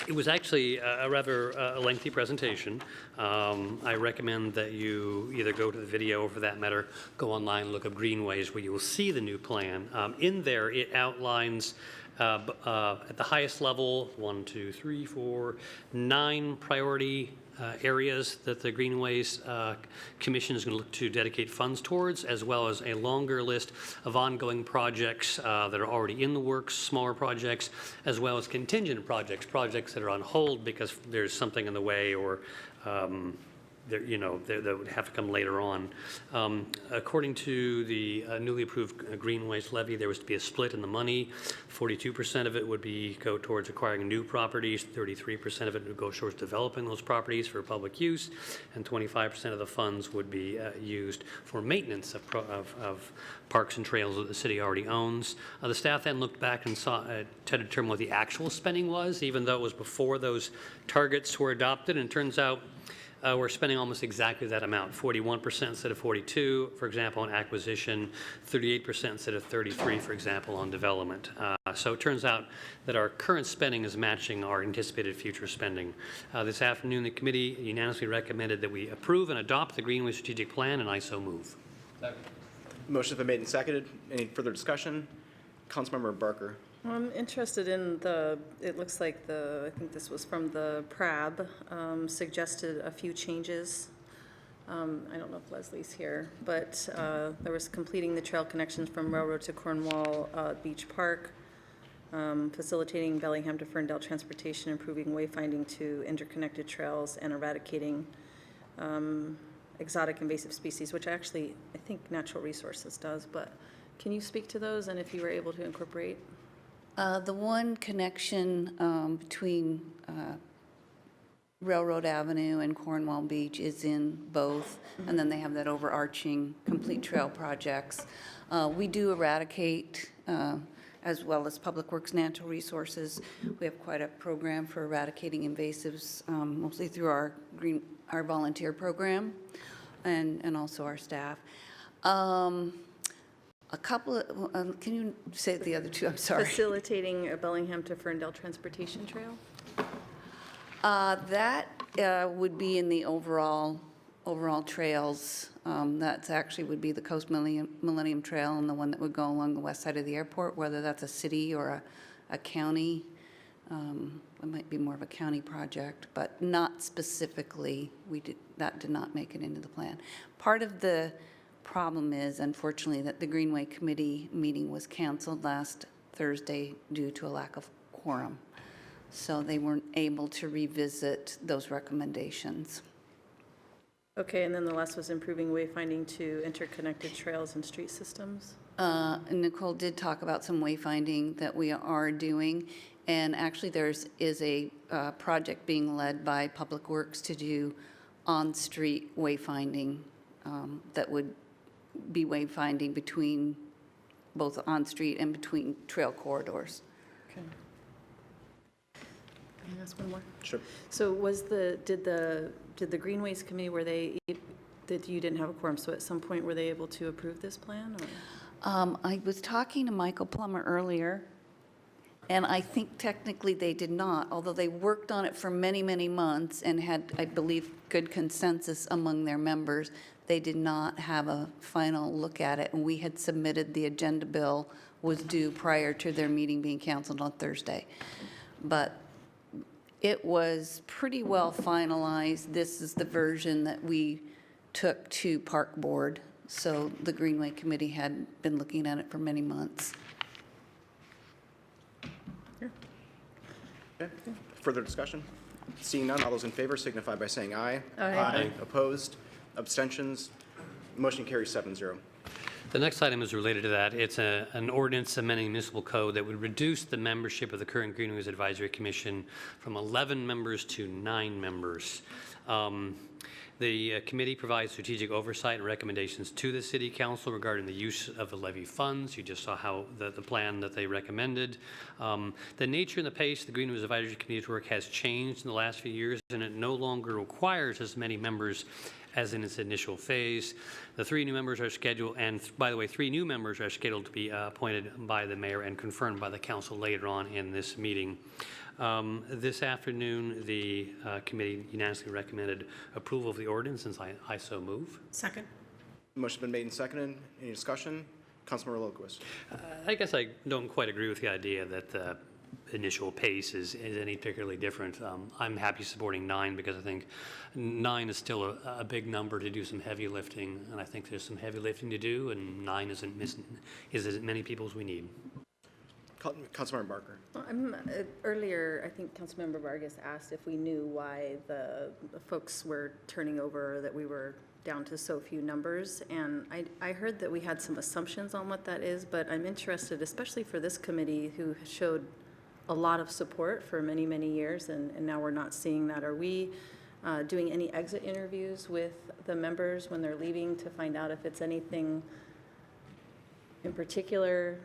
It was actually a rather lengthy presentation. I recommend that you either go to the video or, for that matter, go online and look up Greenways, where you will see the new plan. In there, it outlines at the highest level 9 priority areas that the Greenways Commission is going to look to dedicate funds towards, as well as a longer list of ongoing projects that are already in the works, smaller projects, as well as contingent projects, projects that are on hold because there's something in the way or that would have to come later on. According to the newly approved Greenways levy, there was to be a split in the money. 42% of it would go towards acquiring new properties, 33% of it would go towards developing those properties for public use, and 25% of the funds would be used for maintenance of parks and trails that the city already owns. The staff then looked back and saw to determine what the actual spending was, even though it was before those targets were adopted, and it turns out we're spending almost exactly that amount, 41% instead of 42, for example, on acquisition, 38% instead of 33, for example, on development. So it turns out that our current spending is matching our anticipated future spending. This afternoon, the committee unanimously recommended that we approve and adopt the Greenway Strategic Plan, and I so move. Motion's been made and seconded. Any further discussion? Councilmember Barker. I'm interested in it looks like I think this was from the PRAB, suggested a few changes. I don't know if Leslie's here, but there was completing the trail connections from Railroad to Cornwall Beach Park, facilitating Bellingham to Ferndale transportation, improving wayfinding to interconnected trails, and eradicating exotic invasive species, which actually I think Natural Resources does, but can you speak to those and if you were able to incorporate? The one connection between Railroad Avenue and Cornwall Beach is in both, and then they have that overarching complete trail projects. We do eradicate, as well as Public Works, Natural Resources. We have quite a program for eradicating invasives, mostly through our volunteer program and also our staff. A couple of, can you say the other two? I'm sorry. Facilitating a Bellingham to Ferndale transportation trail? That would be in the overall trails. That's actually would be the Coast Millennium Trail and the one that would go along the west side of the airport, whether that's a city or a county. It might be more of a county project, but not specifically. That did not make it into the plan. Part of the problem is, unfortunately, that the Greenway Committee meeting was canceled last Thursday due to a lack of quorum. So they weren't able to revisit those recommendations. Okay, and then the last was improving wayfinding to interconnected trails and street systems. Nicole did talk about some wayfinding that we are doing, and actually is a project being led by Public Works to do on-street wayfinding that would be wayfinding between both on-street and between trail corridors. Okay. Can I ask one more? Sure. So did the Greenways Committee, that you didn't have a quorum, so at some point were they able to approve this plan? Or? I was talking to Michael Plummer earlier, and I think technically they did not, although they worked on it for many, many months and had, I believe, good consensus among their members. They did not have a final look at it, and we had submitted the agenda bill was due prior to their meeting being canceled on Thursday. But it was pretty well finalized. This is the version that we took to Park Board, so the Greenway Committee had been looking at it for many months. Okay. Further discussion? Seeing none, all those in favor signify by saying aye. Aye. Opposed? Abstentions? Motion carries 7-0. The next item is related to that. It's an ordinance amending the municipal code that would reduce the membership of the current Greenways Advisory Commission from 11 members to 9 members. The committee provides strategic oversight and recommendations to the City Council regarding the use of the levy funds. You just saw how the plan that they recommended. The nature and the pace of the Greenways Advisory Committee's work has changed in the last few years, and it no longer requires as many members as in its initial phase. The 3 new members are scheduled, and by the way, 3 new members are scheduled to be appointed by the mayor and confirmed by the council later on in this meeting. This afternoon, the committee unanimously recommended approval of the ordinance, and I so move. Second. Motion been made and seconded. Any discussion? Councilmember Lilquist. I guess I don't quite agree with the idea that initial pace is any particularly different. I'm happy supporting 9 because I think 9 is still a big number to do some heavy lifting, and I think there's some heavy lifting to do, and 9 isn't as many people as we need. Councilmember Barker. Earlier, I think Councilmember Vargas asked if we knew why the folks were turning over, that we were down to so few numbers. And I heard that we had some assumptions on what that is, but I'm interested, especially for this committee who showed a lot of support for many, many years, and now we're not seeing that. Are we doing any exit interviews with the members when they're leaving to find out if it's anything in particular?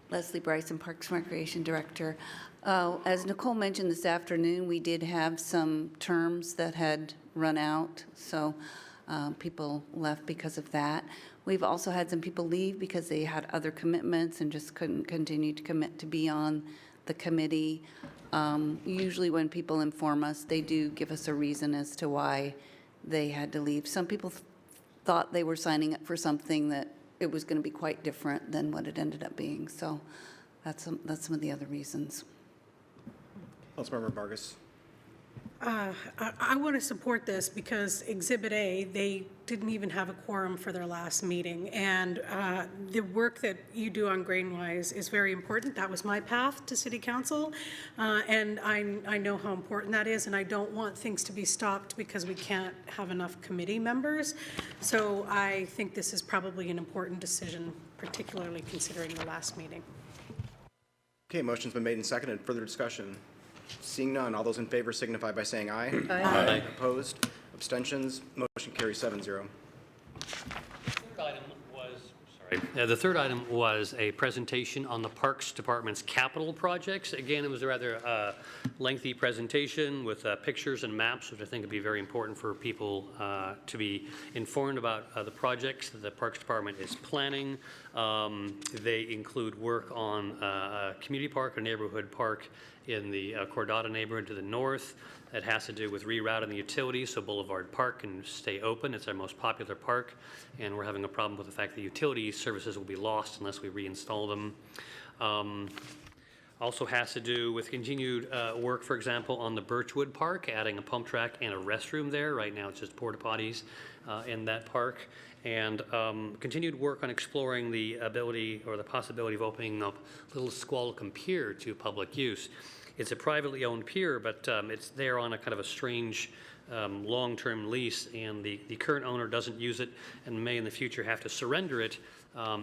Leslie Bryson, Parks and Recreation Director. As Nicole mentioned this afternoon, we did have some terms that had run out, so people left because of that. We've also had some people leave because they had other commitments and just couldn't continue to commit to be on the committee. Usually when people inform us, they do give us a reason as to why they had to leave. Some people thought they were signing up for something that it was going to be quite different than what it ended up being. So that's some of the other reasons. Councilmember Vargas. I want to support this because Exhibit A, they didn't even have a quorum for their last meeting. And the work that you do on Grainwise is very important. That was my path to City Council. And I know how important that is, and I don't want things to be stopped because we can't have enough committee members. So I think this is probably an important decision, particularly considering the last meeting. Okay, motion's been made and seconded. Further discussion? Seeing none, all those in favor signify by saying aye. Aye. Aye. Opposed? Abstentions? Motion carries 7-0. The third item was a presentation on the Parks Department's capital projects. Again, it was a rather lengthy presentation with pictures and maps, which I think would be very important for people to be informed about the projects that the Parks Department is planning. They include work on a community park, a neighborhood park in the Cordata neighborhood to the north. That has to do with rerouting the utilities so Boulevard Park can stay open. It's our most popular park, and we're having a problem with the fact that utility services will be lost unless we reinstall them. Also has to do with continued work, for example, on the Birchwood Park, adding a pump track and a restroom there. Right now it's just porta potties in that park. And continued work on exploring the ability or the possibility of opening up Little Squalicum Pier to public use. It's a privately owned pier, but it's there on a kind of a strange long-term lease, and the current owner doesn't use it and may in the future have to surrender it.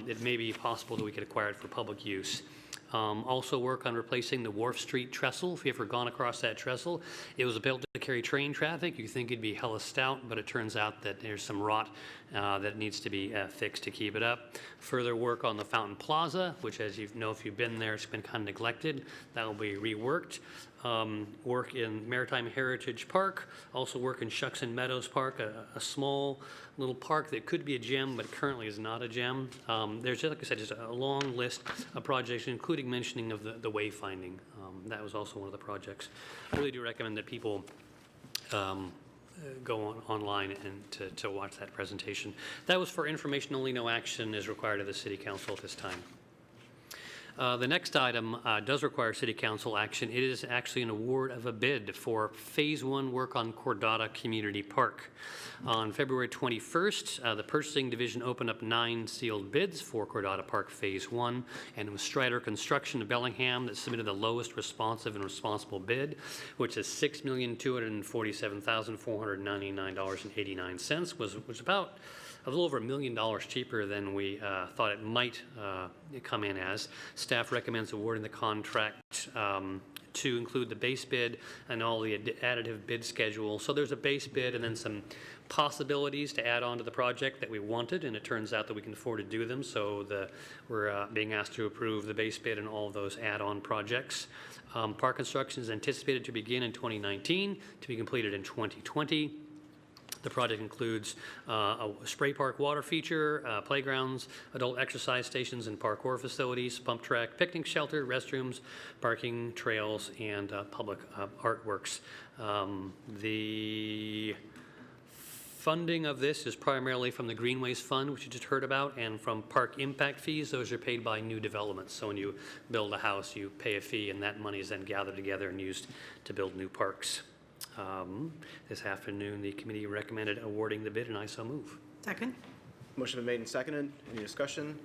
It may be possible that we could acquire it for public use. Also work on replacing the Wharf Street trestle. If you've ever gone across that trestle, it was built to carry train traffic. You think it'd be hella stout, but it turns out that there's some rot that needs to be fixed to keep it up. Further work on the Fountain Plaza, which, as you know, if you've been there, it's been kind of neglected. That will be reworked. Work in Maritime Heritage Park, also work in Shucks and Meadows Park, a small little park that could be a gem, but currently is not a gem. There's, like I said, just a long list of projects, including mentioning of the wayfinding. That was also one of the projects. I really do recommend that people go online and to watch that presentation. That was for information only. No action is required of the City Council at this time. The next item does require City Council action. It is actually an award of a bid for Phase 1 work on Cordata Community Park. On February 21st, the Purchasing Division opened up 9 sealed bids for Cordata Park Phase 1, and it was Strider Construction of Bellingham that submitted the lowest responsive and responsible bid, which is $6,247,499.89, which was about a little over $1 million cheaper than we thought it might come in as. Staff recommends awarding the contract to include the base bid and all the additive bid schedule. So there's a base bid and then some possibilities to add on to the project that we wanted, and it turns out that we can afford to do them. So we're being asked to approve the base bid and all of those add-on projects. Park construction is anticipated to begin in 2019, to be completed in 2020. The project includes a spray park water feature, playgrounds, adult exercise stations and parkour facilities, pump track, picnic shelter, restrooms, parking, trails, and public artworks. The funding of this is primarily from the Greenways Fund, which you just heard about, and from park impact fees. Those are paid by new developments. So when you build a house, you pay a fee, and that money is then gathered together and used to build new parks. This afternoon, the committee recommended awarding the bid, and I so move. Second. Motion been made and seconded. Any discussion?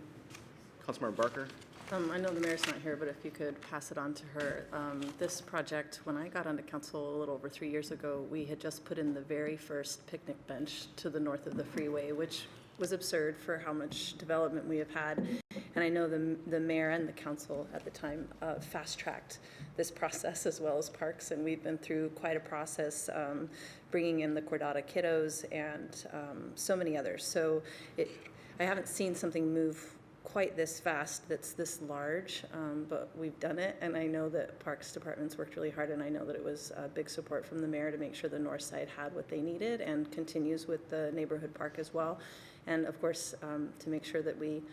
Councilmember Barker. I know the mayor's not here, but if you could pass it on to her. This project, when I got onto council a little over 3 years ago, we had just put in the very first picnic bench to the north of the freeway, which was absurd for how much development we have had. And I know the mayor and the council at the time fast-tracked this process as well as parks, and we've been through quite a process bringing in the Cordata kiddos and so many others. So I haven't seen something move quite this fast that's this large, but we've done it, and I know that Parks Department's worked really hard, and I know that it was big support from the mayor to make sure the north side had what they needed and continues with the neighborhood park as well. And of course, to make sure that we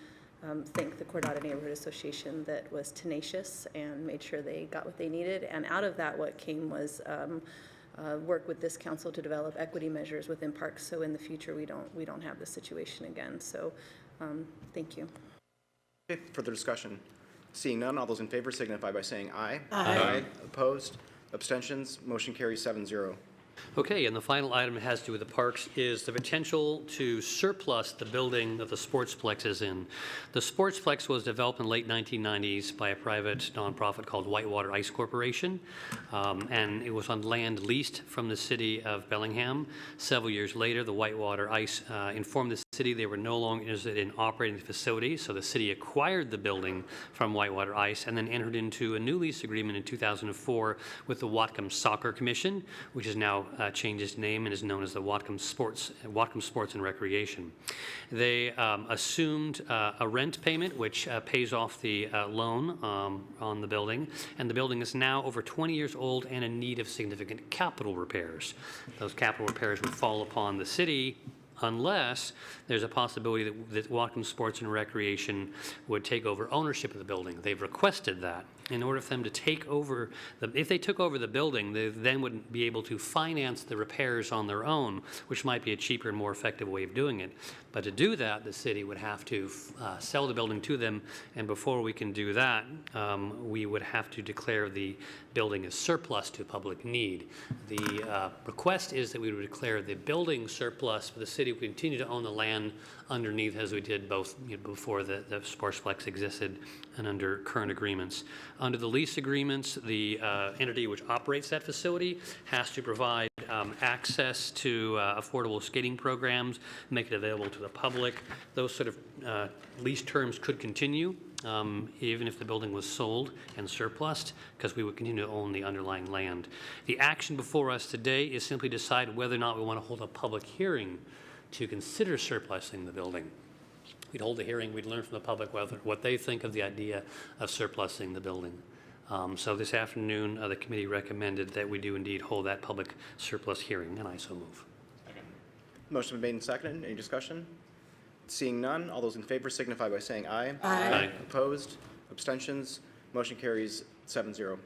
thank the Cordata Neighborhood Association that was tenacious and made sure they got what they needed. And out of that, what came was work with this council to develop equity measures within parks, so in the future we don't have this situation again. So thank you. Okay, further discussion. Seeing none, all those in favor signify by saying aye. Aye. Opposed? Abstentions? Motion carries 7-0. Okay, and the final item that has to do with the parks is the potential to surplus the building that the Sportsplex is in. The Sportsplex was developed in the late 1990s by a private nonprofit called Whitewater Ice Corporation, and it was on land leased from the city of Bellingham. Several years later, the Whitewater Ice informed the city they were no longer interested in operating the facility, so the city acquired the building from Whitewater Ice and then entered into a new lease agreement in 2004 with the Whatcom Soccer Commission, which is now changed its name and is known as the Whatcom Sports and Recreation. They assumed a rent payment, which pays off the loan on the building, and the building is now over 20 years old and in need of significant capital repairs. Those capital repairs would fall upon the city unless there's a possibility that Whatcom Sports and Recreation would take over ownership of the building. They've requested that. In order for them to take over, if they took over the building, they then would be able to finance the repairs on their own, which might be a cheaper and more effective way of doing it. But to do that, the city would have to sell the building to them, and before we can do that, we would have to declare the building as surplus to public need. The request is that we would declare the building surplus, but the city would continue to own the land underneath as we did both before the Sportsplex existed and under current agreements. Under the lease agreements, the entity which operates that facility has to provide access to affordable skating programs, make it available to the public. Those sort of lease terms could continue even if the building was sold and surplused, because we would continue to own the underlying land. The action before us today is simply decide whether or not we want to hold a public hearing to consider surplusing the building. We'd hold a hearing, we'd learn from the public what they think of the idea of surplusing the building. So this afternoon, the committee recommended that we do indeed hold that public surplus hearing, and I so move. Motion been made and seconded. Any discussion? Seeing none, all those in favor signify by saying aye. Aye. Opposed? Abstentions? Motion carries 7-0.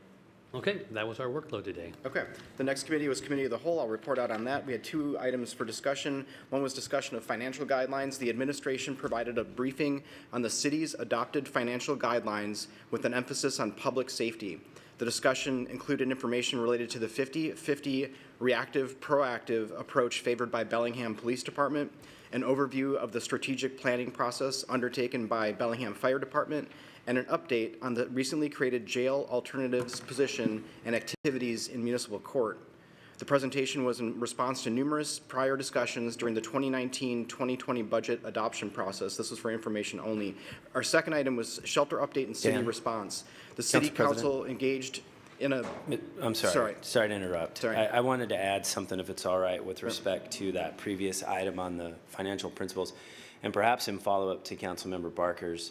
Okay, that was our workload today. Okay. The next committee was Committee of the Whole. I'll report out on that. We had 2 items for discussion. One was discussion of financial guidelines. The administration provided a briefing on the city's adopted financial guidelines with an emphasis on public safety. The discussion included information related to the 50-50 reactive proactive approach favored by Bellingham Police Department, an overview of the strategic planning process undertaken by Bellingham Fire Department, and an update on the recently created jail alternatives position and activities in municipal court. The presentation was in response to numerous prior discussions during the 2019-2020 budget adoption process. This was for information only. Our second item was shelter update and city response. The city council engaged in a... I'm sorry. Sorry to interrupt. Sorry. I wanted to add something, if it's all right, with respect to that previous item on the financial principles, and perhaps in follow-up to Councilmember Barker's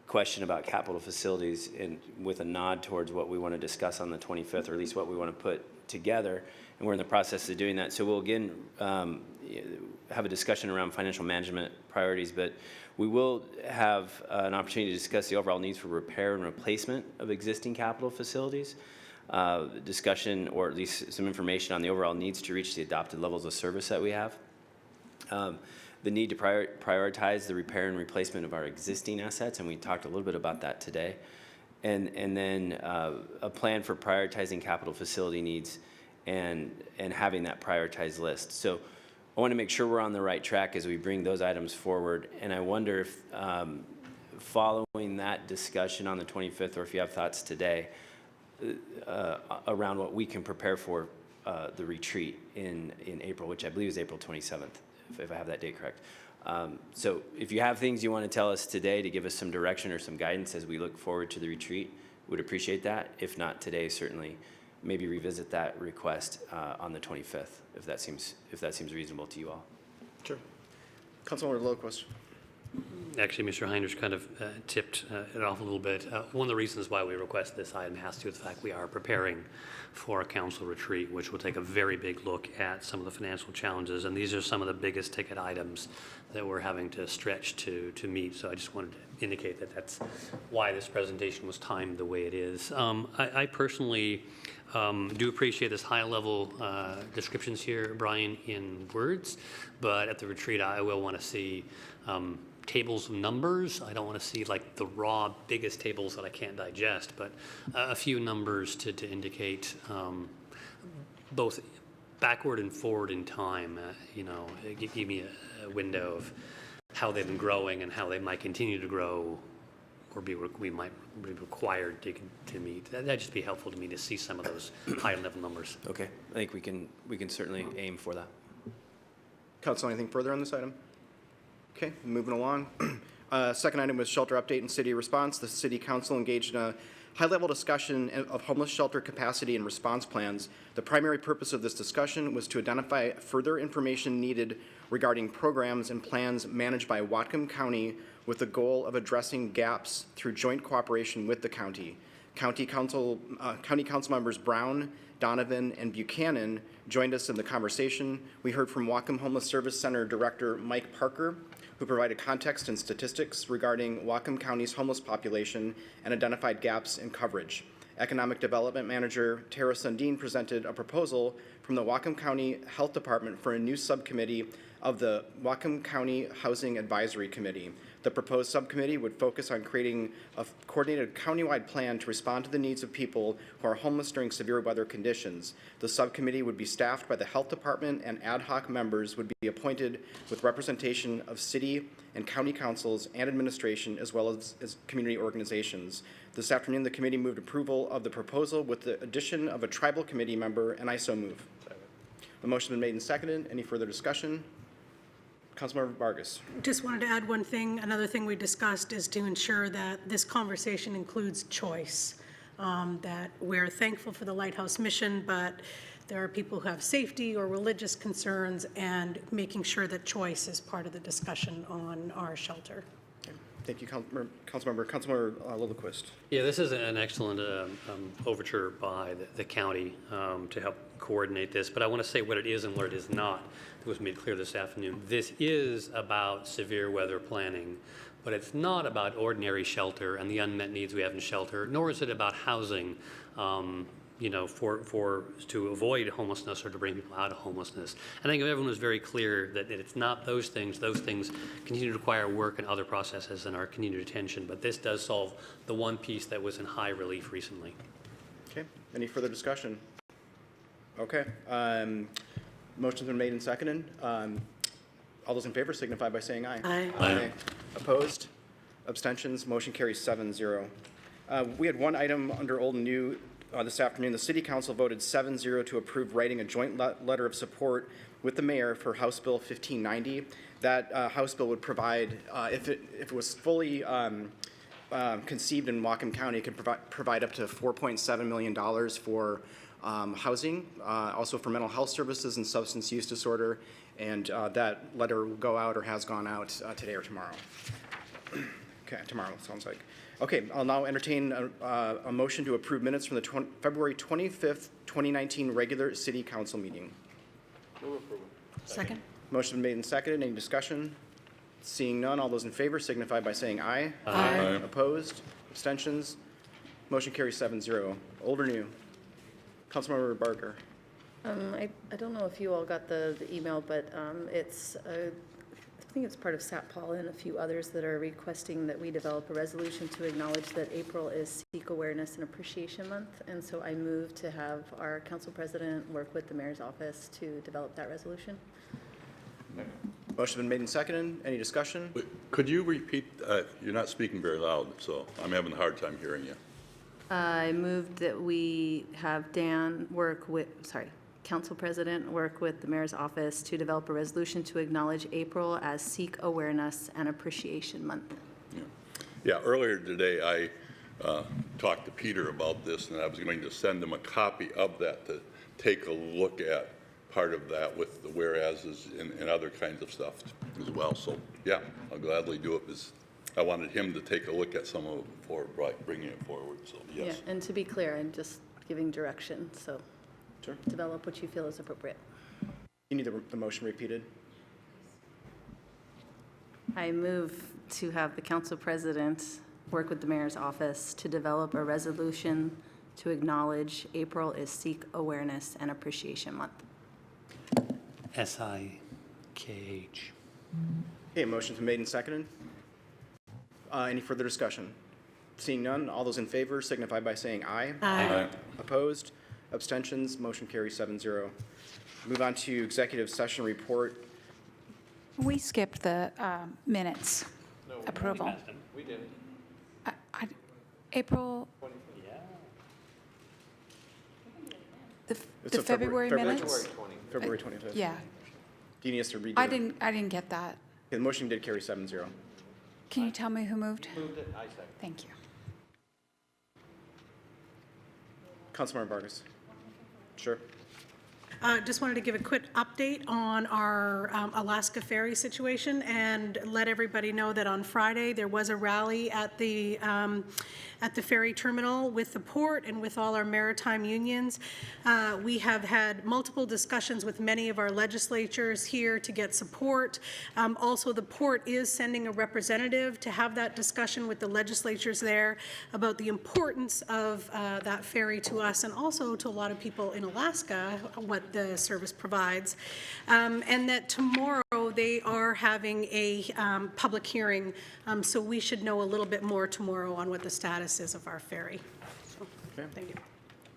question about capital facilities, and with a nod towards what we want to discuss on the 25th, or at least what we want to put together, and we're in the process of doing that. So we'll again have a discussion around financial management priorities, but we will have an opportunity to discuss the overall needs for repair and replacement of existing capital facilities. discussion, or at least some information on the overall needs to reach the adopted levels of service that we have. The need to prioritize the repair and replacement of our existing assets, and we talked a little bit about that today. And then a plan for prioritizing capital facility needs and having that prioritized list. So I want to make sure we're on the right track as we bring those items forward. And I wonder if following that discussion on the 25th, or if you have thoughts today around what we can prepare for the retreat in April, which I believe is April 27th, if I have that date correct. So if you have things you want to tell us today to give us some direction or some guidance as we look forward to the retreat, would appreciate that. If not today, certainly maybe revisit that request on the 25th, if that seems reasonable to you all. Sure. Councilmember Lillquist. Actually, Mr. Heinrich kind of tipped it off a little bit. One of the reasons why we request this item has to do with the fact we are preparing for a council retreat, which will take a very big look at some of the financial challenges, and these are some of the biggest ticket items that we're having to stretch to meet. So I just wanted to indicate that that's why this presentation was timed the way it is. I personally do appreciate this high-level descriptions here, Brian, in words, but at the retreat I will want to see tables of numbers. I don't want to see like the raw biggest tables that I can't digest, but a few numbers to indicate both backward and forward in time. Give me a window of how they've been growing and how they might continue to grow, or we might be required to meet. That'd just be helpful to me to see some of those high-level numbers. Okay, I think we can certainly aim for that. Council, anything further on this item? Okay, moving along. Second item was shelter update and city response. The City Council engaged in a high-level discussion of homeless shelter capacity and response plans. The primary purpose of this discussion was to identify further information needed regarding programs and plans managed by Whatcom County with the goal of addressing gaps through joint cooperation with the county. County Council members Brown, Donovan, and Buchanan joined us in the conversation. We heard from Whatcom Homeless Service Center Director Mike Parker, who provided context and statistics regarding Whatcom County's homeless population and identified gaps in coverage. Economic Development Manager Tara Sundin presented a proposal from the Whatcom County Health Department for a new subcommittee of the Whatcom County Housing Advisory Committee. The proposed subcommittee would focus on creating a coordinated countywide plan to respond to the needs of people who are homeless during severe weather conditions. The subcommittee would be staffed by the health department, and ad hoc members would be appointed with representation of city and county councils and administration, as well as community organizations. This afternoon, the committee moved approval of the proposal with the addition of a tribal committee member, and I so move. The motion has been made and seconded. Any further discussion? Councilmember Vargas. Just wanted to add one thing. Another thing we discussed is to ensure that this conversation includes choice, that we're thankful for the Lighthouse mission, but there are people who have safety or religious concerns, and making sure that choice is part of the discussion on our shelter. Okay. Thank you, Councilmember. Councilmember Lillquist. Yeah, this is an excellent overture by the county to help coordinate this, but I want to say what it is and what it is not. It was made clear this afternoon. This is about severe weather planning, but it's not about ordinary shelter and the unmet needs we have in shelter, nor is it about housing, to avoid homelessness or to bring people out of homelessness. I think everyone was very clear that it's not those things. Those things continue to require work and other processes and our continued attention, but this does solve the one piece that was in high relief recently. Okay. Any further discussion? Okay. Motion's been made and seconded. All those in favor signify by saying aye. Aye. Aye. Opposed? Abstentions? Motion carries 7-0. We had one item under old and new this afternoon. The City Council voted 7-0 to approve writing a joint letter of support with the mayor for House Bill 1590. That House bill would provide, if it was fully conceived in Whatcom County, it could provide up to $4.7 million for housing, also for mental health services and substance use disorder, and that letter will go out or has gone out today or tomorrow. Okay, tomorrow sounds like. Okay, I'll now entertain a motion to approve minutes from the February 25th, 2019 regular City Council meeting. Move approval. Second. Motion been made and seconded. Any discussion? Seeing none, all those in favor signify by saying aye. Aye. Opposed? Abstentions? Motion carries 7-0. Old or new? Councilmember Barker. I don't know if you all got the email, but it's, I think it's part of Sat Paul and a few others that are requesting that we develop a resolution to acknowledge that April is Sikh Awareness and Appreciation Month. And so I move to have our council president work with the mayor's office to develop that resolution. Motion been made and seconded. Any discussion? Could you repeat, you're not speaking very loud, so I'm having a hard time hearing you. I moved that we have Dan council president work with the mayor's office to develop a resolution to acknowledge April as Sikh Awareness and Appreciation Month. Yeah, earlier today, I talked to Peter about this, and I was going to send him a copy of that to take a look at part of that with the whereases and other kinds of stuff as well. So, yeah, I'll gladly do it, because I wanted him to take a look at some of it before bringing it forward, so yes. Yeah, and to be clear, I'm just giving direction, so sure. Develop what you feel is appropriate. You need the motion repeated. I move to have the council president work with the mayor's office to develop a resolution to acknowledge April is Sikh Awareness and Appreciation Month. S-I-K-H. Okay, motion's been made and seconded. Any further discussion? Seeing none, all those in favor signify by saying aye. Aye. Opposed? Abstentions? Motion carries 7-0. Move on to executive session report. We skipped the minutes approval. We did. April, It's the a February minutes? February 25th. Yeah, Do you need us to redo I it? didn't get that. Okay, the motion did carry 7-0. Can you tell me who moved? Moved it, I second. Thank you. Councilmember Vargas. Sure. Just wanted to give a quick update on our Alaska ferry situation and let everybody know that on Friday there was a rally at the ferry terminal with the port and with all our maritime unions. We have had multiple discussions with many of our legislatures here to get support. Also, the port is sending a representative to have that discussion with the legislatures there about the importance of that ferry to us and also to a lot of people in Alaska, what the service provides. And that tomorrow they are having a public hearing, so we should know a little bit more tomorrow on what the status is of our ferry. So, Okay. thank you.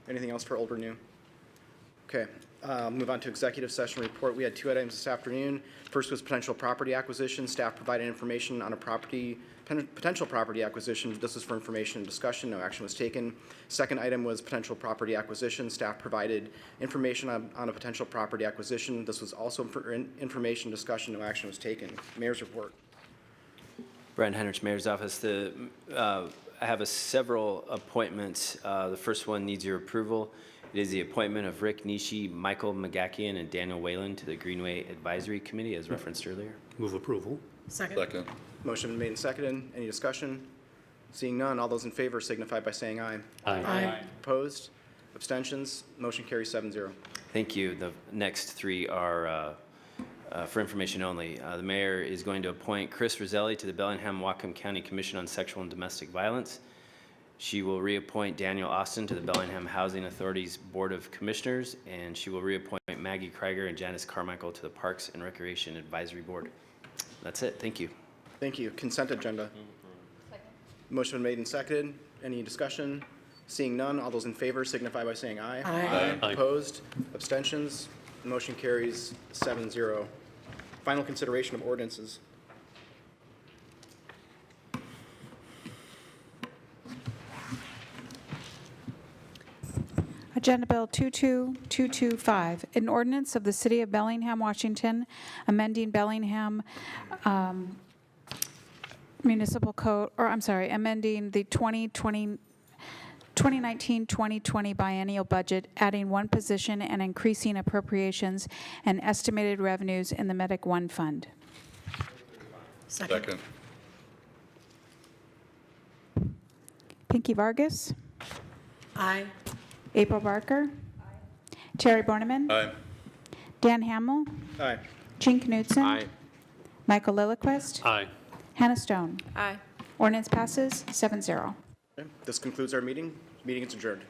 Anything else for old or new? Okay, move on to executive session report. We had 2 items this afternoon. First was potential property acquisition. Staff provided information on a potential property acquisition. This was for information and discussion. No action was taken. Second item was potential property acquisition. Staff provided information on a potential property acquisition. This was also for information, discussion. No action was taken. Mayor's report. Brian Henrich, Mayor's Office. I have several appointments. The first one needs your approval. It is the appointment of Rick Nishi, Michael McGackian, and Daniel Whalen to the Greenway Advisory Committee, as referenced earlier. Move approval. Second. Second. Motion been made and seconded. Any discussion? Seeing none, all those in favor signify by saying aye. Aye. Opposed? Abstentions? Motion carries 7-0. Thank you. The next 3 are for information only. The mayor is going to appoint Chris Roselli to the Bellingham-Whatcom County Commission on Sexual and Domestic Violence. She will reappoint Daniel Austin to the Bellingham Housing Authority's Board of Commissioners, and she will reappoint Maggie Krieger and Janice Carmichael to the Parks and Recreation Advisory Board. That's it. Thank you. Thank you. Consent agenda. Motion been made and seconded. Any discussion? Seeing none, all those in favor signify by saying aye. Aye. Aye. Opposed? Abstentions? Motion carries 7-0. Final consideration of ordinances. Agenda Bill 22225, an ordinance of the City of Bellingham, Washington, amending Bellingham Municipal Code, amending the 2019-2020 biennial budget, adding 1 position and increasing appropriations and estimated revenues in the Medic 1 fund. Second. Pinky Vargas. Aye. April Barker. Terry Borneman. Aye. Dan Hamel. Aye. Gene Knutson. Aye. Michael Lillquist. Aye. Hannah Stone. Aye. Ordinance passes 7-0. Okay. This concludes our meeting. Meeting is adjourned.